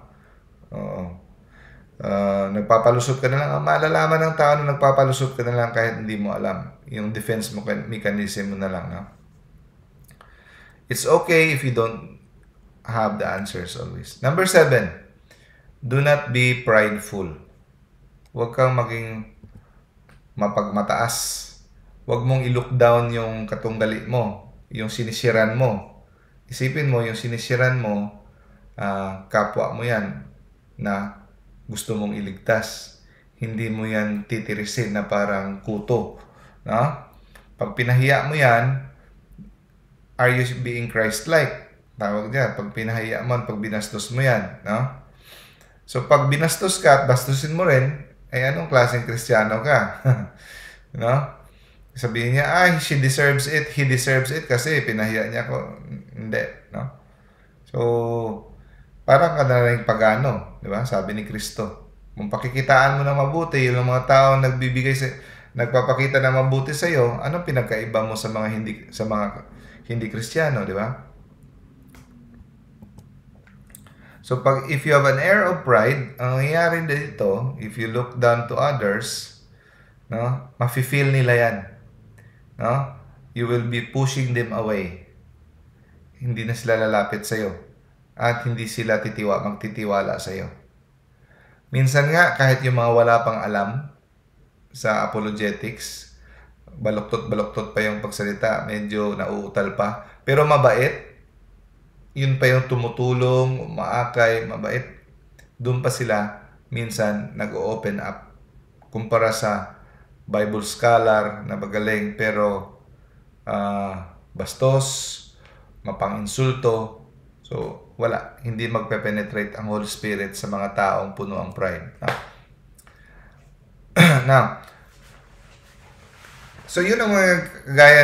Nagpapalusot ka na lang. Malalaman ng tao na nagpapalusot ka na lang kahit hindi mo alam. Yung defense mechanism mo na lang. No? It's okay if you don't have the answers always. Number 7, do not be prideful. Huwag kang maging mapagmataas. Huwag mong i-look down yung katunggali mo, yung sinisiran mo. Isipin mo, yung sinisiran mo, kapwa mo yan na gusto mong iligtas. Hindi mo yan titirisin na parang kuto. No? Pag pinahiya mo yan, are you being Christ-like? Tawag dyan. Pag pinahiya mo, pag binastos mo yan. No? So, pag binastos ka at bastusin mo rin, ay anong klaseng Kristiyano ka? No? Sabihin niya, she deserves it, he deserves it kasi pinahiya niya ako. Hindi, no? So, parang ka na rin pagano, di ba? Sabi ni Kristo. Kung pakikitaan mo na mabuti, yung mga tao nagpapakita na mabuti sa iyo, anong pinagkaiba mo sa mga hindi Kristiyano, di ba? So, if you have an air of pride, ang nangyayari dito, if you look down to others, no, mafe-feel nila yan. No? You will be pushing them away. Hindi na sila lalapit sa'yo. At hindi sila magtitiwala sa'yo. Minsan nga, kahit yung mga wala pang alam sa apologetics, baluktot-baluktot pa yung pagsalita, medyo nauutal pa. Pero mabait, yun pa yung tumutulong, umaakay, mabait. Doon pa sila minsan nag-open up. Kumpara sa Bible scholar na magaling pero bastos, mapang-insulto. So, wala. Hindi magpe-penetrate ang Holy Spirit sa mga taong puno ang pride. Now, so yun ang mga gaya.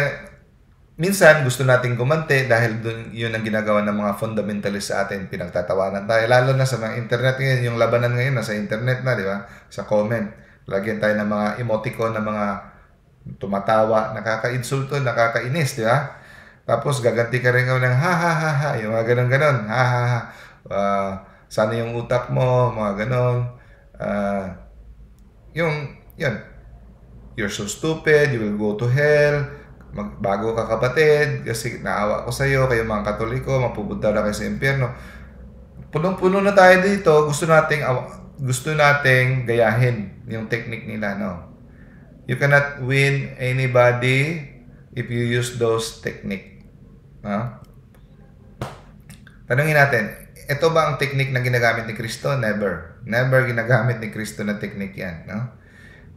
Minsan, gusto nating gumante dahil yun ang ginagawa ng mga fundamentalist sa atin. Pinagtatawanan tayo. Lalo na sa mga internet ngayon. Yung labanan ngayon, nasa internet na, di ba? Sa comment. Lagyan tayo ng mga emoticon na mga tumatawa, nakaka-insulto, nakakainis, di ba? Tapos, gaganti ka rin ng ha, ha, ha, ha. Yung mga ganon-ganon. Ha, ha, ha. Sana yung utak mo, mga ganon. Yun. You're so stupid, you will go to hell. Magbago ka kapatid kasi naawa ko sa iyo, kayo mga Katoliko, mapupunta na kayo sa impyerno. Punong-puno na tayo dito, gusto nating gayahin yung technique nila, no. You cannot win anybody if you use those technique. No? Tanungin natin, ito ba ang technique na ginagamit ni Kristo? Never. Never ginagamit ni Kristo na technique yan, no?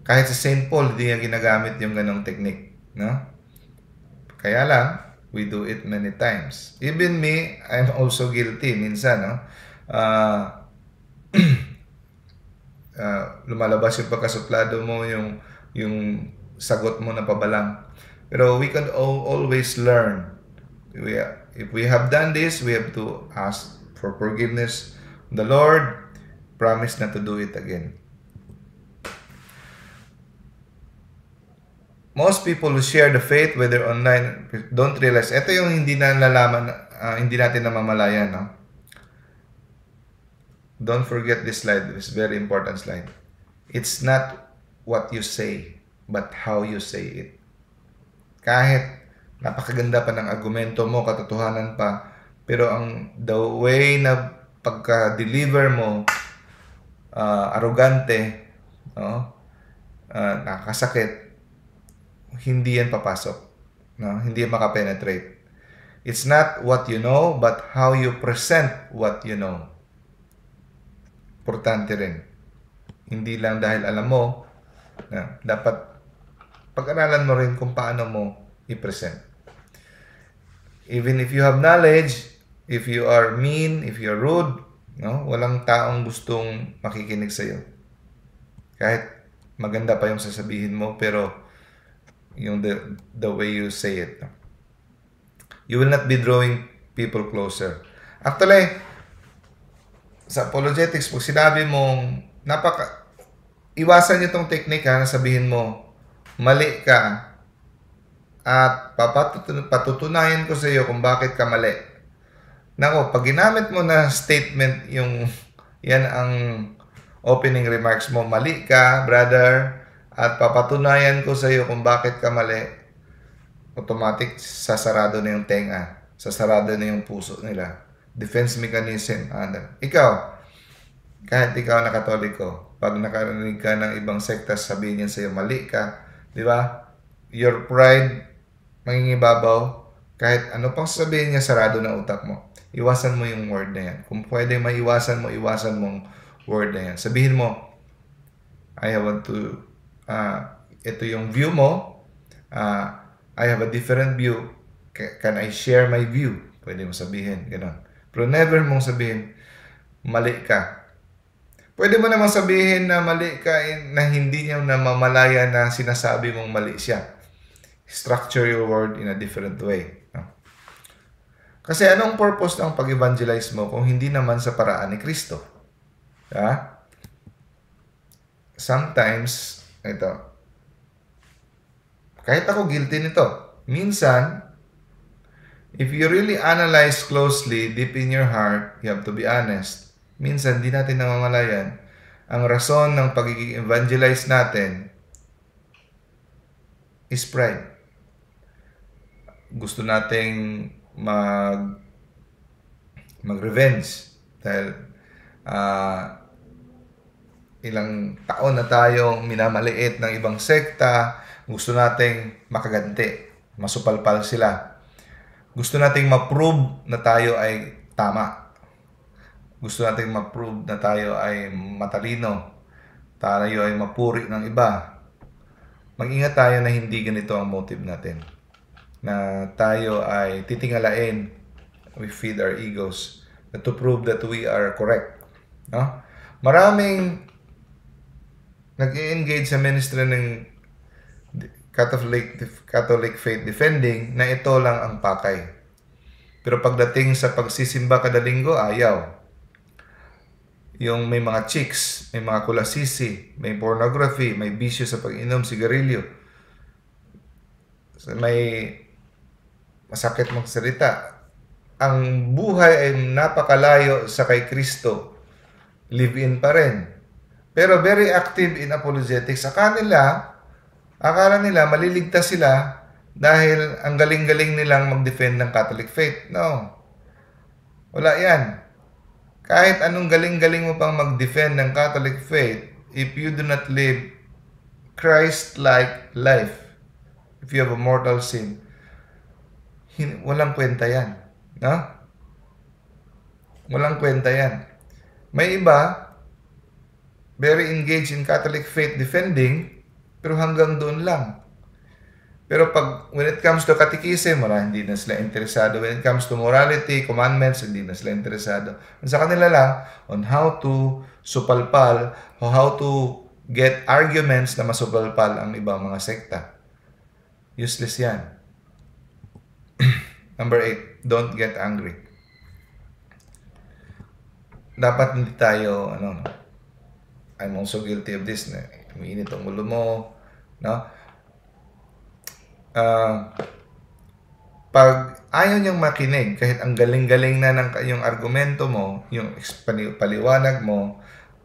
Kahit sa St. Paul, hindi niya ginagamit yung ganong technique, no? Kaya lang, we do it many times. Even me, I'm also guilty minsan, no? Lumalabas yung pagkasuplado mo, yung sagot mo na pabalang. Pero we can always learn. If we have done this, we have to ask for forgiveness. The Lord promised not to do it again. Most people who share the faith, whether online, don't realize. Ito yung hindi nalalaman, hindi natin namamalayan, no? Don't forget this slide. It's a very important slide. It's not what you say, but how you say it. Kahit napakaganda pa ng argumento mo, katotohanan pa, pero the way na pagka-deliver mo, arrogante, no? Nakakasakit, hindi yan papasok. No? Hindi yan makapenetrate. It's not what you know, but how you present what you know. Importante rin. Hindi lang dahil alam mo, na dapat pag-aralan mo rin kung paano mo i-present. Even if you have knowledge, if you are mean, if you are rude, no? Walang taong gustong makikinig sa'yo. Kahit maganda pa yung sasabihin mo, pero yung the way you say it. You will not be drawing people closer. Actually, sa apologetics, pag sinabi mong iwasan niyo tong technique, na sabihin mo, mali ka, at patutunayan ko sa iyo kung bakit ka mali. Nako, pag ginamit mo na statement, yan ang opening remarks mo, mali ka, brother, at papatunayan ko sa iyo kung bakit ka mali, automatic sasarado na yung tenga, sasarado na yung puso nila. Defense mechanism. Ikaw, kahit ikaw na Katoliko, pag nakarinig ka ng ibang sekta, sabihin niyan sa iyo, mali ka, di ba? Your pride, mangingibabaw, kahit ano pang sabihin niya, sarado na utak mo. Iwasan mo yung word na yan. Kung pwede maiwasan mo, iwasan mong word na yan. Sabihin mo, I want to ito yung view mo, I have a different view, can I share my view? Pwede mo sabihin, gano'n. Pero never mong sabihin, mali ka. Pwede mo naman sabihin na mali ka na hindi niya namamalaya na sinasabi mong mali siya. Structure your word in a different way. No? Kasi anong purpose ng pag-evangelize mo kung hindi naman sa paraan ni Kristo? Sometimes, ito, kahit ako guilty nito, minsan, if you really analyze closely, deep in your heart, you have to be honest. Minsan, di natin namamalayan. Ang rason ng pagiging evangelize natin is pride. Gusto nating mag-revenge dahil ilang taon na tayong minamaliit ng ibang sekta. Gusto nating makaganti, masupalpal sila. Gusto nating ma-prove na tayo ay tama. Gusto nating ma-prove na tayo ay matalino. Tayo ay mapuri ng iba. Mag-ingat tayo na hindi ganito ang motive natin. Na tayo ay titingalain, we feed our egos, to prove that we are correct. No? Maraming nag-engage sa ministry ng Catholic faith defending na ito lang ang pakay. Pero pagdating sa pagsisimba kada linggo, ayaw. Yung may mga chicks, may mga kulasisi, may pornography, may bisyo sa pag-inom, sigarilyo. May masakit magsalita. Ang buhay ay napakalayo sa kay Kristo. Live-in pa rin. Pero very active in apologetics. Akala nila maliligtas sila dahil ang galing-galing nilang mag-defend ng Catholic faith. No. Wala yan. Kahit anong galing-galing mo pang mag-defend ng Catholic faith, if you do not live Christ-like life, if you have a mortal sin, walang kwenta yan. No? Walang kwenta yan. May iba, very engaged in Catholic faith defending, pero hanggang doon lang. Pero when it comes to catechism, hindi na sila interesado. When it comes to morality, commandments, hindi na sila interesado. Sa kanila lang, on how to supalpal, o how to get arguments na masupalpal ang ibang mga sekta. Useless yan. Number 8, don't get angry. Dapat hindi tayo, I'm also guilty of this, na umiinit ang ulo mo, no? Pag ayaw niyang makinig, kahit ang galing-galing na ng yung argumento mo, yung paliwanag mo,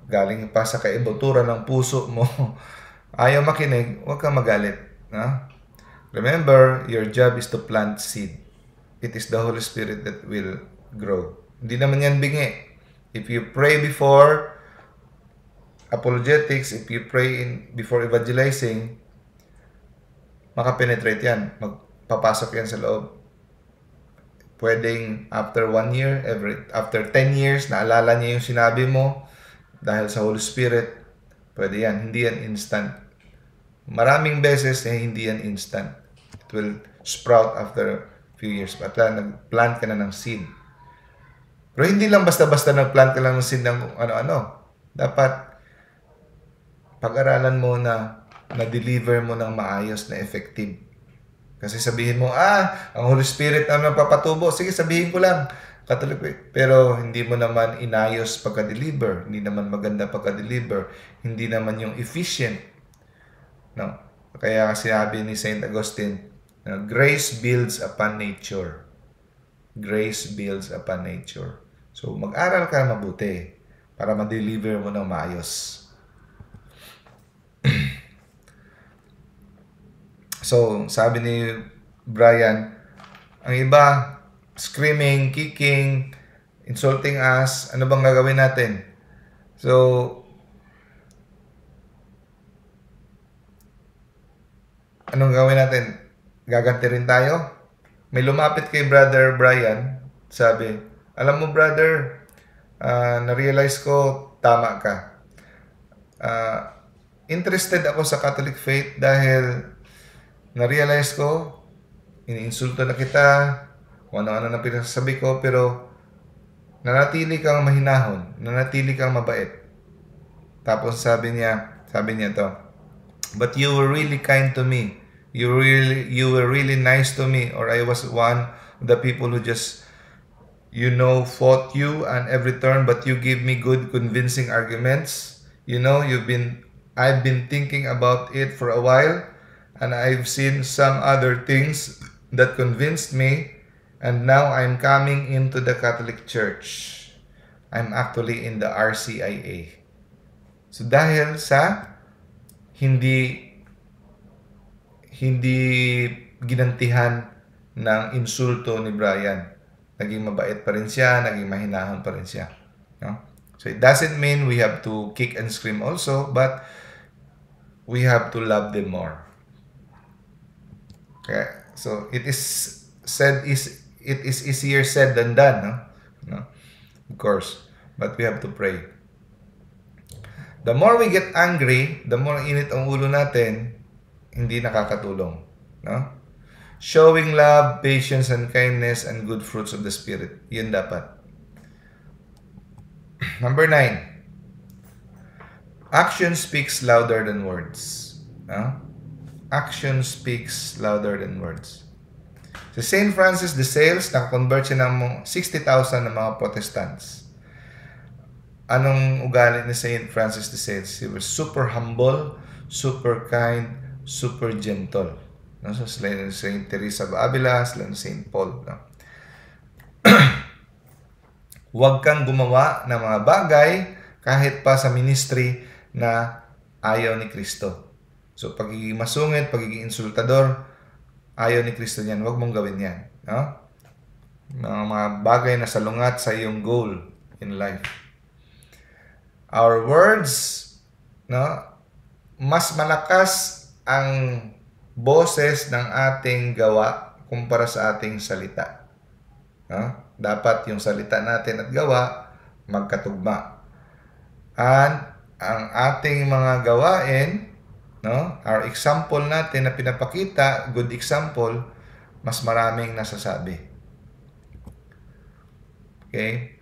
galing pa sa kaibutura ng puso mo, ayaw makinig, huwag kang magalit. No? Remember, your job is to plant seed. It is the Holy Spirit that will grow. Hindi naman yan bingi. If you pray before apologetics, if you pray before evangelizing, makapenetrate yan. Magpapasok yan sa loob. Pwedeng after 1 year, after 10 years, naalala niya yung sinabi mo dahil sa Holy Spirit. Pwede yan. Hindi yan instant. Maraming beses hindi yan instant. It will sprout after a few years. At nag-plant ka na ng seed. Pero hindi lang basta-basta nag-plant ka lang ng seed ng ano-ano. Dapat pag-aralan mo na-deliver mo ng maayos na effective. Kasi sabihin mo, ang Holy Spirit ang nagpapatubo. Sige, sabihin ko lang. Catholic, pero hindi mo naman inayos pagka-deliver. Hindi naman maganda pagka-deliver. Hindi naman yung efficient. No? Kaya sinabi ni St. Augustine, grace builds upon nature. Grace builds upon nature. So, mag-aral ka mabuti para ma-deliver mo ng maayos. So, sabi ni Brian, ang iba, screaming, kicking, insulting us, ano bang gagawin natin? So, anong gagawin natin? Gaganti rin tayo? May lumapit kay Brother Brian, sabi, alam mo brother, na-realize ko, tama ka. Interested ako sa Catholic faith dahil na-realize ko, iniinsulto na kita, kung ano-ano na pinasasabi ko, pero nanatili kang mahinahon, nanatili kang mabait. Tapos sabi niya to, but you were really kind to me. You were really nice to me, or I was one of the people who just, fought you on every turn, but you give me good, convincing arguments. I've been thinking about it for a while, and I've seen some other things that convinced me, and now I'm coming into the Catholic Church. I'm actually in the RCIA. So dahil sa hindi ginantihan ng insulto ni Brian, naging mabait pa rin siya, naging mahinahon pa rin siya. No? So it doesn't mean we have to kick and scream also, but we have to love them more. Okay? So it is easier said than done, no? Of course, but we have to pray. The more we get angry, the more init ang ulo natin, hindi nakakatulong, no? Showing love, patience, and kindness, and good fruits of the Spirit. Yun dapat. Number 9. Action speaks louder than words. No? Action speaks louder than words. Si St. Francis de Sales, nakakonvert siya ng 60,000 ng mga Protestants. Anong ugali ni St. Francis de Sales? He was super humble, super kind, super gentle. No? So, sila yung St. Teresa of Avila, sila yung St. Paul. No? Huwag kang gumawa ng mga bagay kahit pa sa ministry na ayaw ni Kristo. So, pagiging masungit, pagiging insultador, ayaw ni Kristo niyan. Huwag mong gawin yan. No? Mga bagay na salungat sa iyong goal in life. Our words, no, mas malakas ang boses ng ating gawa kumpara sa ating salita. No? Dapat yung salita natin at gawa magkatugma. And ang ating mga gawain, no, our example natin na pinapakita, good example, mas maraming nasasabi. Okay?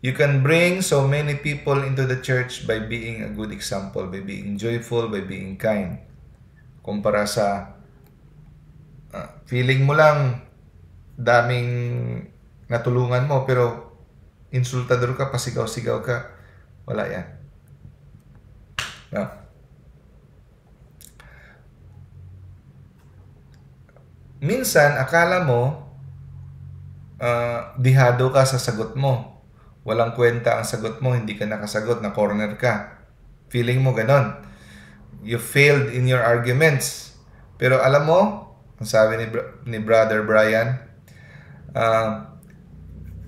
You can bring so many people into the church by being a good example, by being joyful, by being kind. Kumpara sa feeling mo lang daming natulungan mo pero insultador ka, pasigaw-sigaw ka, wala yan. No? Minsan, akala mo dihado ka sa sagot mo. Walang kwenta ang sagot mo, hindi ka nakasagot, na corner ka. Feeling mo ganon. You failed in your arguments. Pero alam mo, ang sabi ni Brother Brian,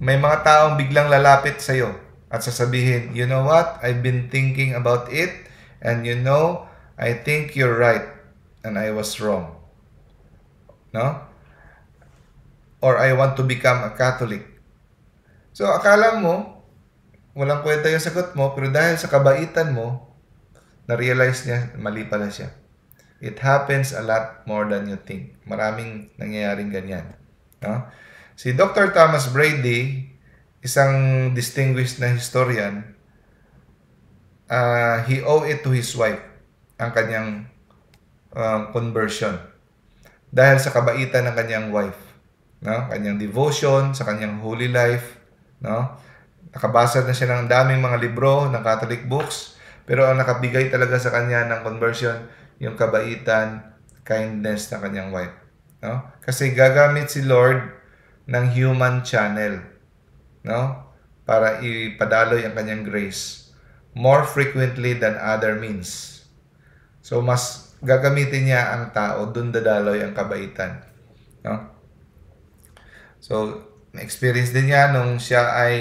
may mga taong biglang lalapit sa'yo at sasabihin, you know what, I've been thinking about it, and you know, I think you're right, and I was wrong. No? Or I want to become a Catholic. So, akala mo, walang kwenta yung sagot mo, pero dahil sa kabaitan mo, na-realize niya, mali pala siya. It happens a lot more than you think. Maraming nangyayaring ganyan. No? Si Dr. Thomas Brady, isang distinguished na historian, he owed it to his wife, ang kanyang conversion. Dahil sa kabaitan ng kanyang wife. No? Kanyang devotion, sa kanyang holy life. No? Nakabasa na siya ng daming mga libro ng Catholic books, pero ang nakabigay talaga sa kanya ng conversion, yung kabaitan, kindness ng kanyang wife. No? Kasi gagamit si Lord ng human channel, no? Para ipadaloy ang kanyang grace more frequently than other means. So, mas gagamitin niya ang tao, dun dadaloy ang kabaitan. No? So, na-experience din niya nung siya ay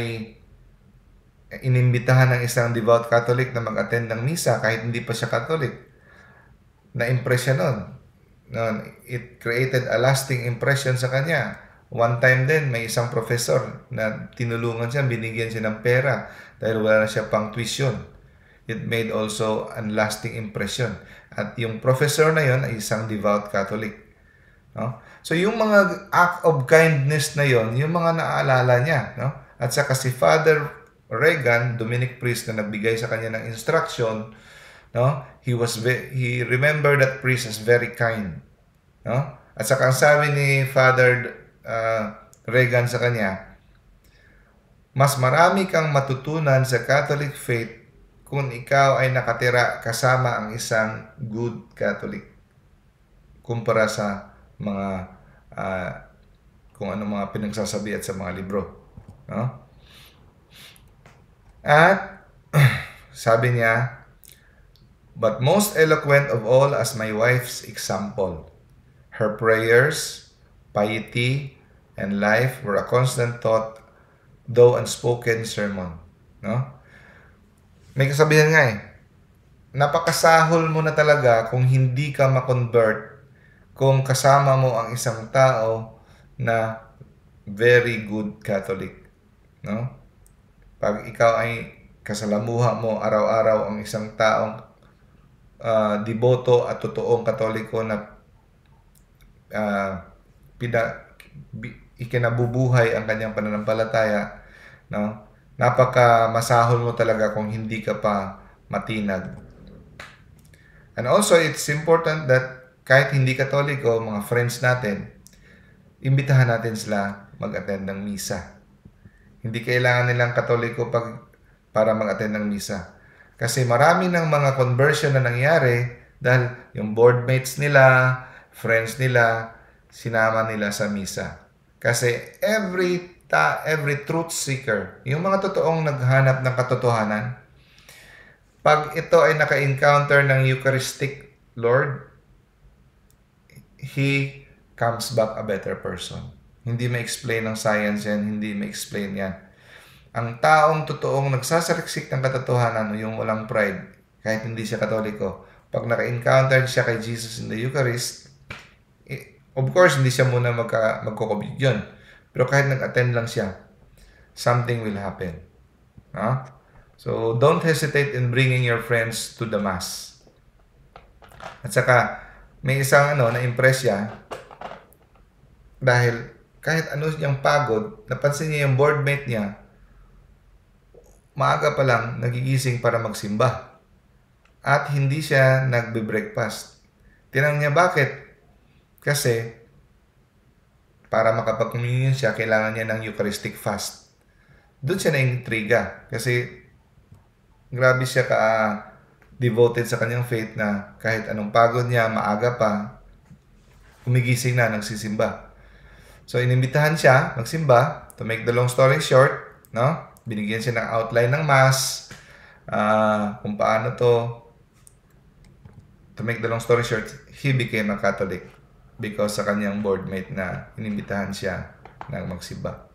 inimbitahan ng isang devout Catholic na mag-attend ng misa kahit hindi pa siya Catholic. Na-impress siya nun. It created a lasting impression sa kanya. One time din, may isang professor na tinulungan siya, binigyan siya ng pera dahil wala na siya pang tuition. It made also a lasting impression. At yung professor na yon ay isang devout Catholic. No? So yung mga act of kindness na yon, yung mga naaalala niya. No? At saka si Father Regan, Dominic priest na nagbigay sa kanya ng instruction, no? He remembered that priest as very kind. No? At saka ang sabi ni Father Regan sa kanya, mas marami kang matutunan sa Catholic faith kung ikaw ay nakatira kasama ang isang good Catholic kumpara sa mga kung ano mga pinagsasabi at sa mga libro. No? At sabi niya, but most eloquent of all as my wife's example. Her prayers, piety, and life were a constant thought, though unspoken sermon. No? May kasabihan nga eh, napakasahol mo na talaga kung hindi ka ma-convert kung kasama mo ang isang tao na very good Catholic. No? Pag ikaw ay kasalamuha mo araw-araw ang isang taong deboto at totoong Katoliko na ikinabubuhay ang kanyang pananampalataya, no? Napaka masahol mo talaga kung hindi ka pa matinag. And also, it's important that kahit hindi Katoliko, mga friends natin, imbitahan natin sila mag-attend ng misa. Hindi kailangan nilang Katoliko para mag-attend ng misa. Kasi marami ng mga conversion na nangyari dahil yung boardmates nila, friends nila, sinama nila sa misa. Kasi every truth seeker, yung mga totoong naghanap ng katotohanan, pag ito ay naka-encounter ng Eucharistic Lord, he comes back a better person. Hindi ma-explain ng science yan, hindi ma-explain yan. Ang taong totoong nagsasaliksik ng katotohanan, yung walang pride, kahit hindi siya Katoliko, pag naka-encounter siya kay Jesus in the Eucharist, of course, hindi siya muna magkukobigyon. Pero kahit nag-attend lang siya, something will happen. No? So, don't hesitate in bringing your friends to the Mass. At saka, may isang na-impress siya dahil kahit ano niyang pagod, napansin niya yung boardmate niya, maaga pa lang nagigising para magsimba. At hindi siya nagbe-breakfast. Tinanong niya bakit? Kasi para makapag-communion siya, kailangan niya ng Eucharistic fast. Doon siya na-intriga. Kasi grabe siya devoted sa kanyang faith na kahit anong pagod niya, maaga pa, umigising na, nagsisimba. So, inimbitahan siya magsimba. To make the long story short, no? Binigyan siya ng outline ng Mass, kung paano to. To make the long story short, he became a Catholic because sa kanyang boardmate na inimbitahan siya na magsimba.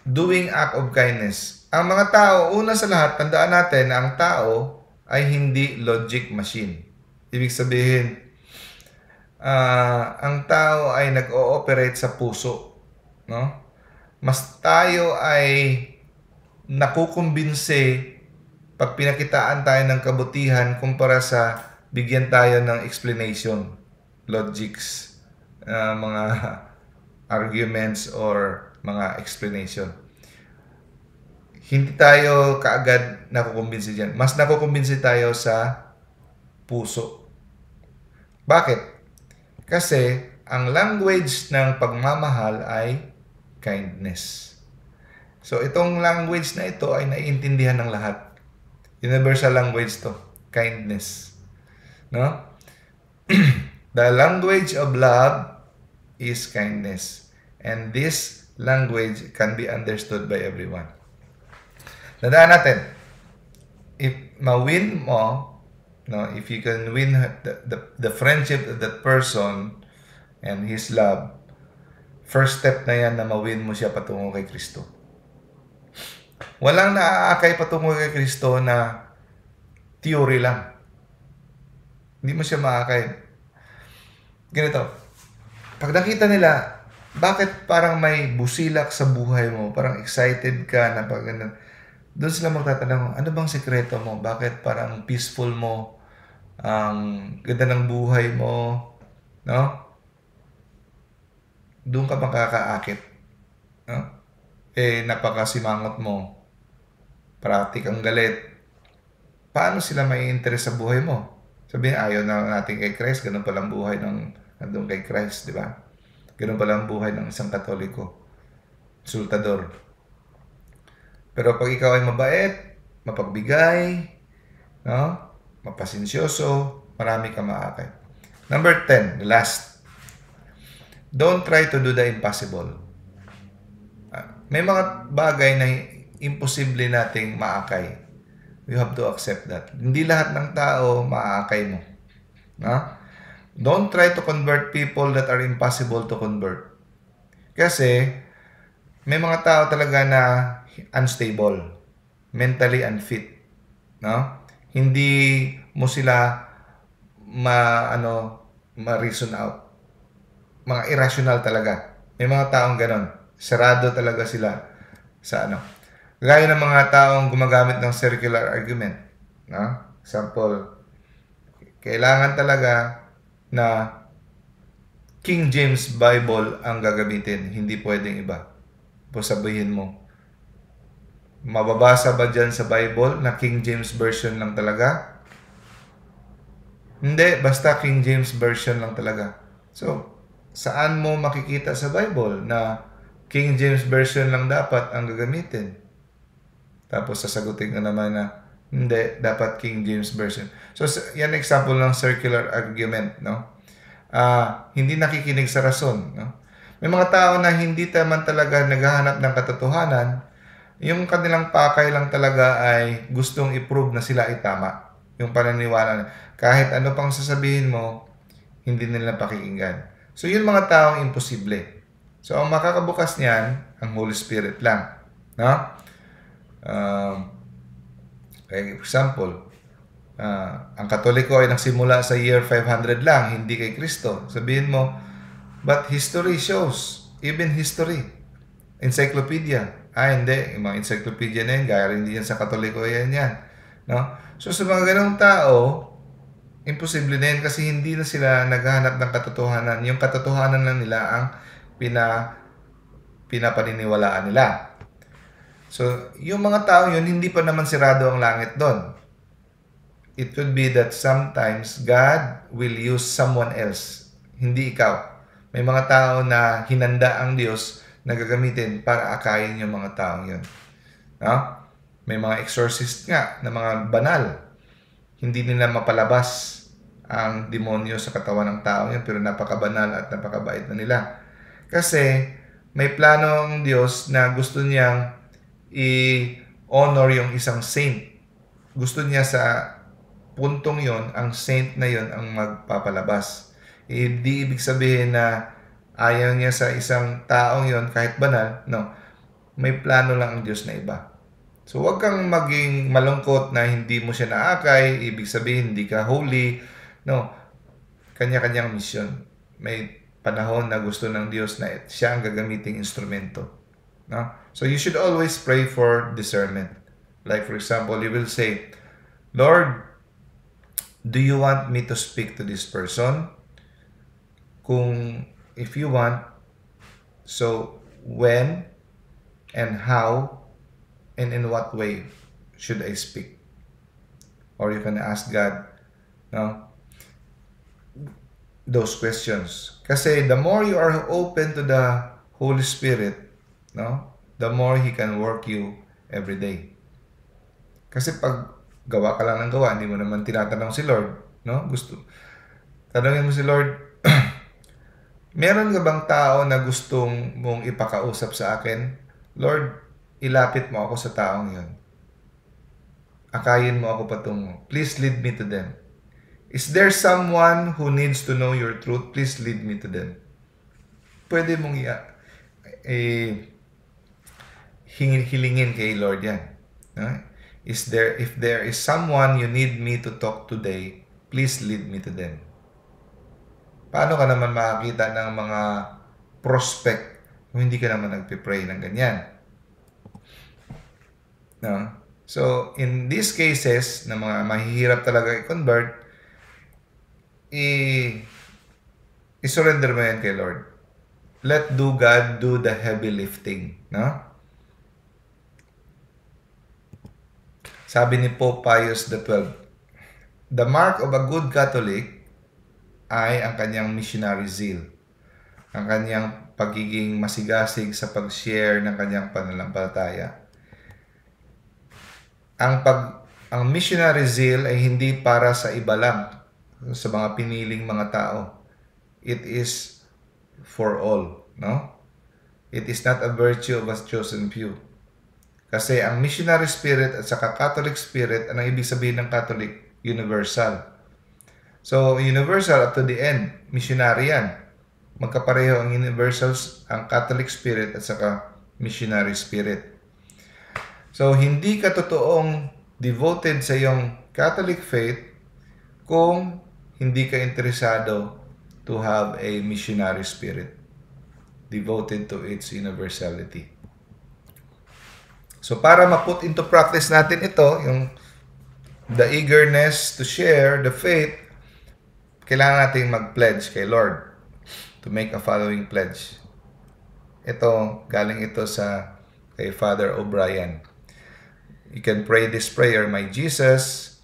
Doing act of kindness. Ang mga tao, una sa lahat, tandaan natin na ang tao ay hindi logic machine. Ibig sabihin, ang tao ay nag-ooperate sa puso. No? Mas tayo ay nakukumbinse pag pinakitaan tayo ng kabutihan kumpara sa bigyan tayo ng explanation, logics, mga arguments or mga explanation. Hindi tayo kaagad nakukumbinse dyan. Mas nakukumbinse tayo sa puso. Bakit? Kasi ang language ng pagmamahal ay kindness. So, itong language na ito ay naiintindihan ng lahat. Universal language to. Kindness. No? The language of love is kindness. And this language can be understood by everyone. Tandaan natin, if ma-win mo, no, if you can win the friendship of that person and his love, first step na yan na ma-win mo siya patungo kay Kristo. Walang naaakay patungo kay Kristo na theory lang. Hindi mo siya maakay. Ganito, pag nakita nila, bakit parang may busilak sa buhay mo, parang excited ka na pag ganun, doon sila magtatanong, ano bang sekreto mo? Bakit parang peaceful mo? Ang ganda ng buhay mo? No? Doon ka makakaakit. No? Napakasimangot mo. Pratik ang galit. Paano sila may interest sa buhay mo? Sabihin, ayaw na natin kay Christ. Ganun palang buhay ng nandun kay Christ, di ba? Ganun palang buhay ng isang Katoliko. Sultador. Pero pag ikaw ay mabait, mapagbigay, no? Mapasensyoso, marami ka maakay. Number 10, the last. Don't try to do the impossible. May mga bagay na imposible nating maakay. You have to accept that. Hindi lahat ng tao maaakay mo. Don't try to convert people that are impossible to convert. Kasi may mga tao talaga na unstable, mentally unfit. Hindi mo sila ma-reason out. Mga irrational talaga. May mga taong ganon. Sarado talaga sila sa Gaya ng mga taong gumagamit ng circular argument. Example, kailangan talaga na King James Bible ang gagamitin. Hindi pwedeng iba. Sabihin mo, mababasa ba dyan sa Bible na King James Version lang talaga? Hindi, basta King James Version lang talaga. So, saan mo makikita sa Bible na King James Version lang dapat ang gagamitin? Tapos sasagutin ka naman na, hindi, dapat King James Version. So, yan example ng circular argument, hindi nakikinig sa rason, May mga tao na hindi naman talaga naghahanap ng katotohanan, yung kanilang pakay lang talaga ay gustong i-prove na sila ay tama. Yung pananiwala na kahit ano pang sasabihin mo, hindi nila pakikinggan. So, yun mga taong imposible. So, ang makakabukas niyan, ang Holy Spirit lang. For example, ang Katoliko ay nagsimula sa year 500 lang, hindi kay Kristo. Sabihin mo, but history shows, even history, encyclopedia. Hindi, yung mga encyclopedia na yun, gaya rin din yan sa Katoliko yan. So, sa mga ganong tao, imposible na yun kasi hindi na sila naghahanap ng katotohanan. Yung katotohanan lang nila ang pinapaniniwalaan nila. So, yung mga tao yun, hindi pa naman sirado ang langit doon. It could be that sometimes God will use someone else, hindi ikaw. May mga tao na hinanda ang Diyos na gagamitin para akayin yung mga taong yun. May mga exorcist nga na mga banal. Hindi nila mapalabas ang demonyo sa katawan ng tao yun, pero napakabanal at napakabait na nila. Kasi may plano ang Diyos na gusto niyang i-honor yung isang saint. Gusto niya sa puntong yon, ang saint na yon ang magpapalabas. Hindi ibig sabihin na ayaw niya sa isang taong yon kahit banal. No. May plano lang ang Diyos na iba. So, huwag kang maging malungkot na hindi mo siya naakay. Ibig sabihin, hindi ka holy. No. Kanya-kanyang mission. May panahon na gusto ng Diyos na siya ang gagamiting instrumento. So, you should always pray for discernment. Like, for example, you will say, Lord, do you want me to speak to this person? If you want, so when and how and in what way should I speak? Or you can ask God, those questions. Kasi the more you are open to the Holy Spirit, the more He can work you every day. Kasi pag gawa ka lang ng gawa, hindi mo naman tinatanong si Lord, tanongin mo si Lord, meron ka bang tao na gustong mong ipakausap sa akin? Lord, ilapit mo ako sa taong yun. Akayin mo ako patungo. Please lead me to them. Is there someone who needs to know your truth? Please lead me to them. Pwede mong hilingin kay Lord yan. If there is someone you need me to talk today, please lead me to them. Paano ka naman makakita ng mga prospect kung hindi ka naman nagpipray ng ganyan? So, in these cases, na mga mahihirap talaga i-convert, i-surrender mo yan kay Lord. Let God do the heavy lifting. Sabi ni Pope Pius XII, the mark of a good Catholic ay ang kanyang missionary zeal, ang kanyang pagiging masigasig sa pag-share ng kanyang pananampalataya. Ang missionary zeal ay hindi para sa iba lang, sa mga piniling mga tao. It is for all, It is not a virtue of a chosen few. Kasi ang missionary spirit at saka Catholic spirit, anong ibig sabihin ng Catholic? Universal. So, universal up to the end, missionary yan. Magkapareho ang universals, ang Catholic spirit at saka missionary spirit. So, hindi ka totoong devoted sa iyong Catholic faith kung hindi ka interesado to have a missionary spirit devoted to its universality. So, para ma-put into practice natin ito, yung the eagerness to share the faith, kailangan nating mag-pledge kay Lord to make a following pledge. Ito, galing ito sa kay Father O'Brien. You can pray this prayer, My Jesus,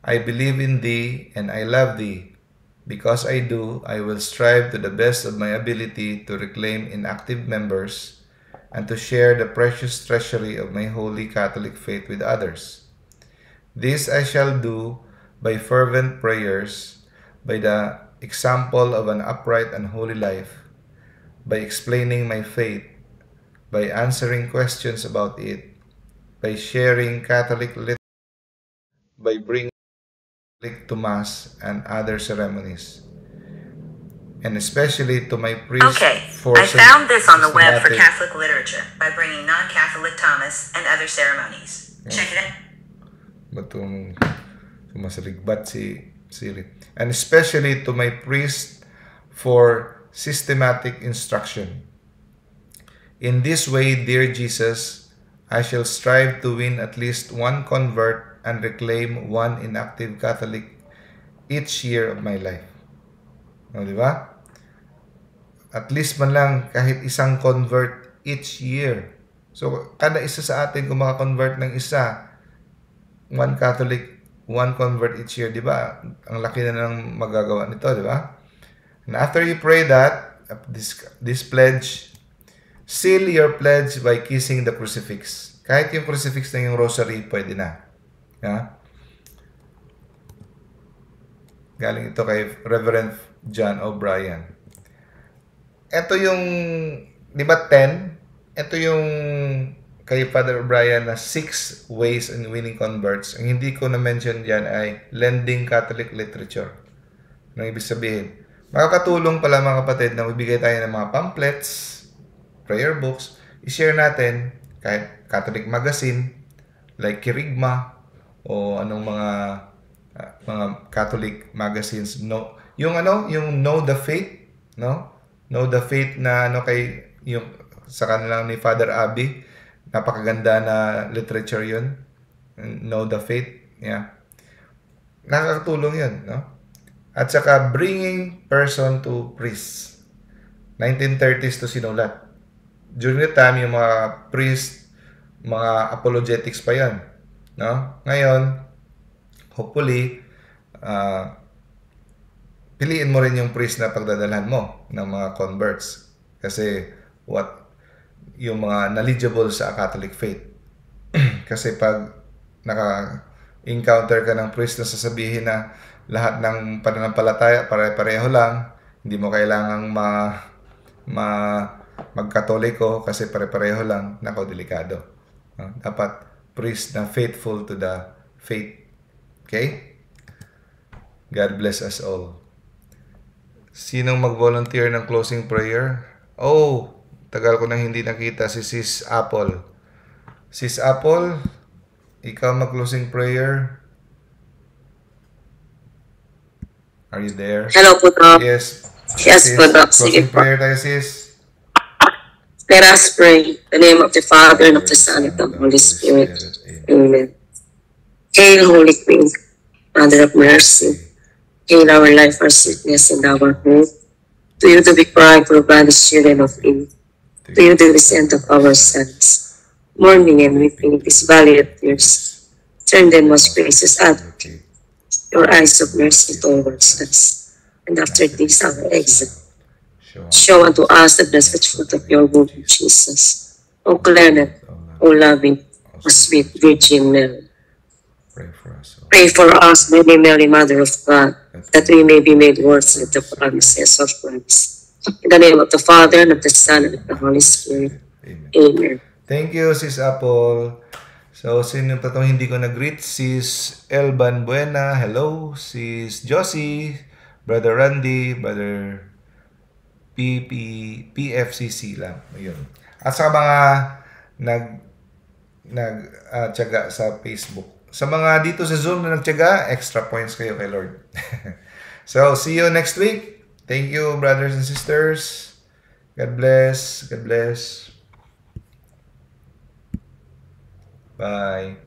I believe in Thee and I love Thee. Because I do, I will strive to the best of my ability to reclaim inactive members and to share the precious treasury of my holy Catholic faith with others. This I shall do by fervent prayers, by the example of an upright and holy life, by explaining my faith, by answering questions about it, by sharing Catholic liturgy, by bringing to Mass and other ceremonies, and especially to my priest. Okay, I found this on the web for Catholic literature by bringing non-Catholic Thomas and other ceremonies. Check it out. Batong sumasaligbat si Siri. And especially to my priest for systematic instruction. In this way, dear Jesus, I shall strive to win at least one convert and reclaim one inactive Catholic each year of my life. No, di ba? At least man lang kahit isang convert each year. So, kada isa sa atin kung maka-convert ng isa, one Catholic, one convert each year, di ba? Ang laki na ng magagawa nito, di ba? And after you pray that, this pledge, seal your pledge by kissing the crucifix. Kahit yung crucifix na yung rosary, pwede na. Yeah? Galing ito kay Reverend John O'Brien. Ito yung, di ba 10? Ito yung kay Father O'Brien na 6 ways in winning converts. Ang hindi ko na-mention dyan ay lending Catholic literature. Anong ibig sabihin? Makakatulong pala mga kapatid na magbigay tayo ng mga pamphlets, prayer books, i-share natin kahit Catholic magazine like Kirigma o anong mga Catholic magazines. No, yung Know the Faith, no? Know the Faith na kay yung sa kanilang ni Father Abby. Napakaganda na literature yun. Know the Faith. Yeah. Nakakatulong yun. No? At saka, Bringing Person to Priest. 1930s to sinulat. During the time, yung mga priest, mga apologetics pa yan. No? Ngayon, hopefully, piliin mo rin yung priest na pagdadalhan mo ng mga converts. Kasi, yung mga knowledgeable sa Catholic faith. Kasi pag naka-encounter ka ng priest na sasabihin na lahat ng pananampalataya pare-pareho lang, hindi mo kailangang magkatoliko kasi pare-pareho lang, nako, delikado. Dapat priest na faithful to the faith. Okay? God bless us all. Sinong mag-volunteer ng closing prayer? Oh, tagal ko nang hindi nakita si Sis Apple. Sis Apple, ikaw mag-closing prayer. Are you there? Hello po, Doc. Yes. Yes, Sis, po, Doc. Sige closing po. prayer tayo, sis. Let us pray. In the name of the Father, and of the Son, and of the Holy Spirit. Amen. Hail, Holy Queen, Mother of Mercy. Hail our life, our sickness, and our hope. To you do we cry, for banished children of Eve. To you do we send of our sons. Mourning and weeping this valley of tears. Turn then, most gracious Advocate, your eyes of mercy towards us. And after this our exile, show unto us the blessed fruit of your womb, Jesus. O clement, O loving, O sweet Virgin Mary. Pray for us. Pray for us, Holy Mary, Mother of God, that we may be made worthy of the promises of Christ. In the name of the Father, and of the Son, and of the Holy Spirit. Amen. Amen. Thank you, Sis Apple. So, sino pa itong hindi ko nag-greet? Sis Elban Buena, hello. Sis Josie, Brother Randy, Brother PFCC lang. Ayun. At sa mga tiyaga sa Facebook. Sa mga dito sa Zoom na nagtiyaga, extra points kayo kay Lord. So, see you next week. Thank you, brothers and sisters. God bless. God bless. Bye.